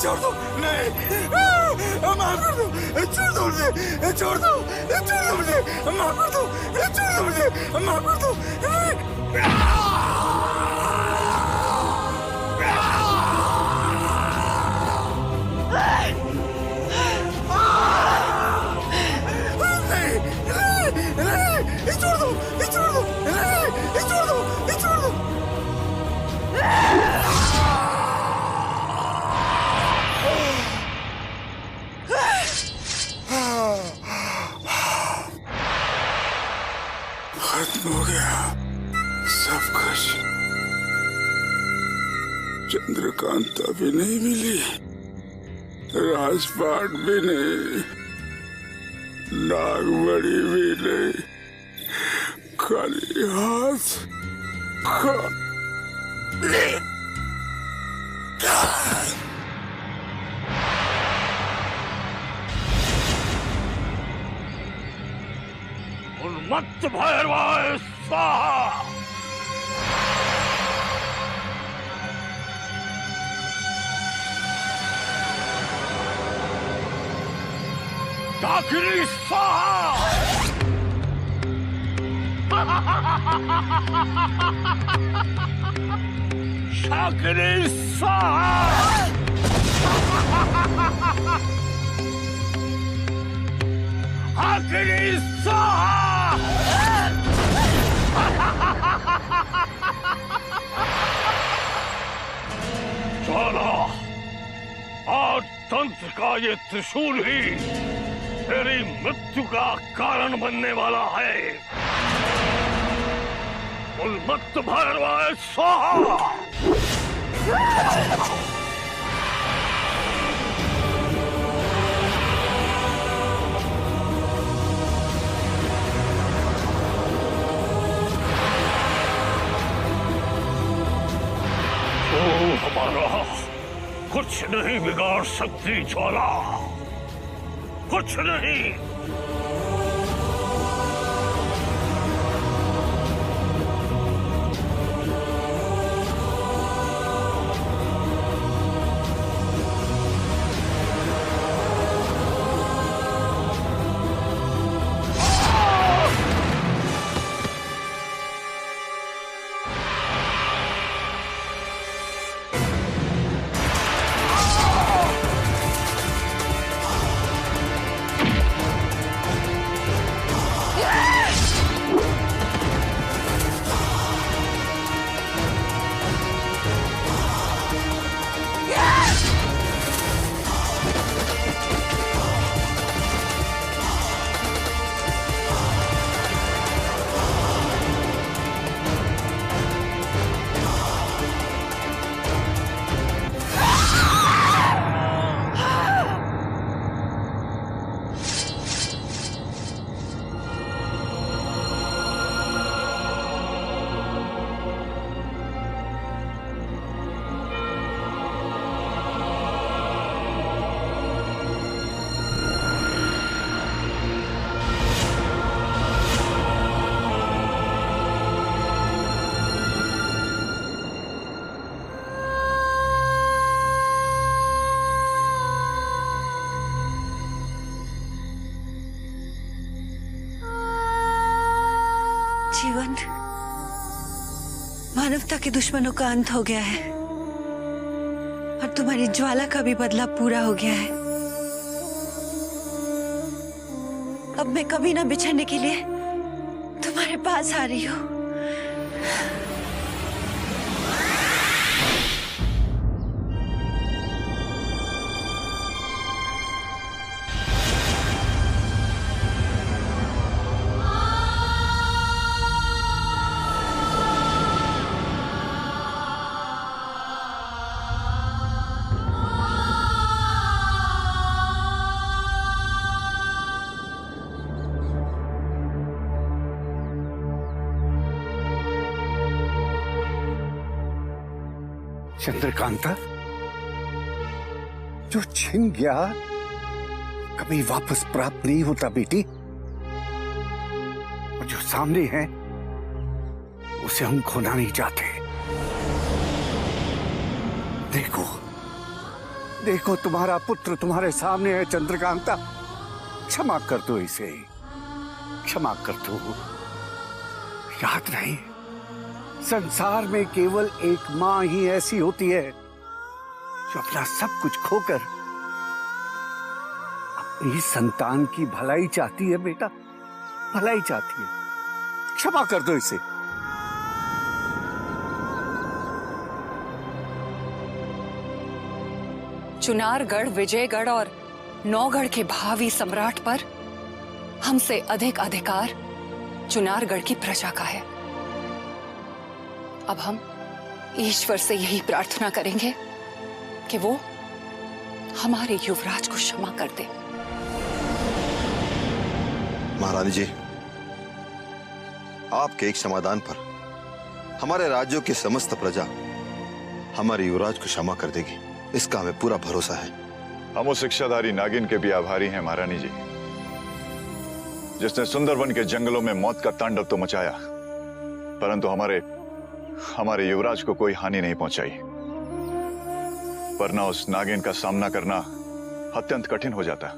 छोड़ दो, नहीं, माफ कर दो, छोड़ दो मुझे, छोड़ दो मुझे, माफ कर दो, छोड़ दो मुझे, माफ कर दो। नहीं, छोड़ दो, छोड़ दो, नहीं, छोड़ दो, छोड़ दो। खत्म हो गया सब कुछ। चंद्रकांता भी नहीं मिली, राजपाट भी नहीं, नागमणि भी नहीं, खाली हाथ उन्मत्त भैरवाय स्वाहा, डाकिनी स्वाहा, शाकिनी स्वाहा, हाकिनी स्वाहा। ज्वाला, आज तंत्र का ये त्रिशूल ही तेरी मृत्यु का कारण बनने वाला है। उन्मत्त भैरवाय स्वाहा। हमारा कुछ नहीं बिगाड़ सकती ज्वाला, कुछ नहीं। जीवन मानवता के दुश्मनों का अंत हो गया है और तुम्हारी ज्वाला का भी बदला पूरा हो गया है। अब मैं कभी ना बिछड़ने के लिए तुम्हारे पास आ रही हूँ। चंद्रकांता, जो छिन गया कभी वापस प्राप्त नहीं होता बेटी, और जो सामने है उसे हम खोना नहीं चाहते। देखो देखो, तुम्हारा पुत्र तुम्हारे सामने है चंद्रकांता, क्षमा कर दो इसे, क्षमा कर दो। याद रहे, संसार में केवल एक मां ही ऐसी होती है जो अपना सब कुछ खोकर अपनी संतान की भलाई चाहती है। बेटा, भलाई चाहती है, क्षमा कर दो इसे। चुनारगढ़, विजयगढ़ और नौगढ़ के भावी सम्राट पर हमसे अधिक अधिकार चुनारगढ़ की प्रजा का है। अब हम ईश्वर से यही प्रार्थना करेंगे कि वो हमारे युवराज को क्षमा कर दे। महारानी जी, आपके एक समाधान पर हमारे राज्यों की समस्त प्रजा हमारे युवराज को क्षमा कर देगी, इसका हमें पूरा भरोसा है। हम उस शिक्षाधारी नागिन के भी आभारी हैं महारानी जी, जिसने सुंदरवन के जंगलों में मौत का तांडव तो मचाया, परंतु हमारे युवराज को कोई हानि नहीं पहुंचाई। वरना उस नागिन का सामना करना अत्यंत कठिन हो जाता।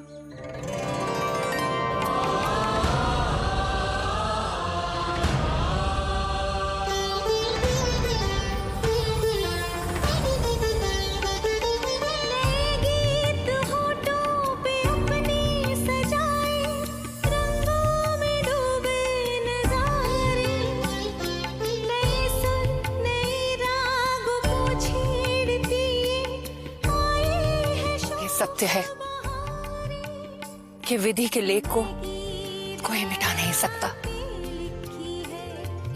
सत्य है कि विधि के लेख को कोई मिटा नहीं सकता।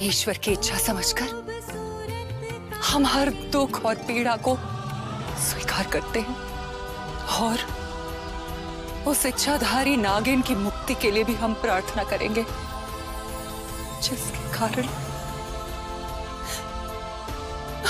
ईश्वर की इच्छा समझकर हम हर दुख और पीड़ा को स्वीकार करते हैं और उस इच्छाधारी नागिन की मुक्ति के लिए भी हम प्रार्थना करेंगे, जिसके कारण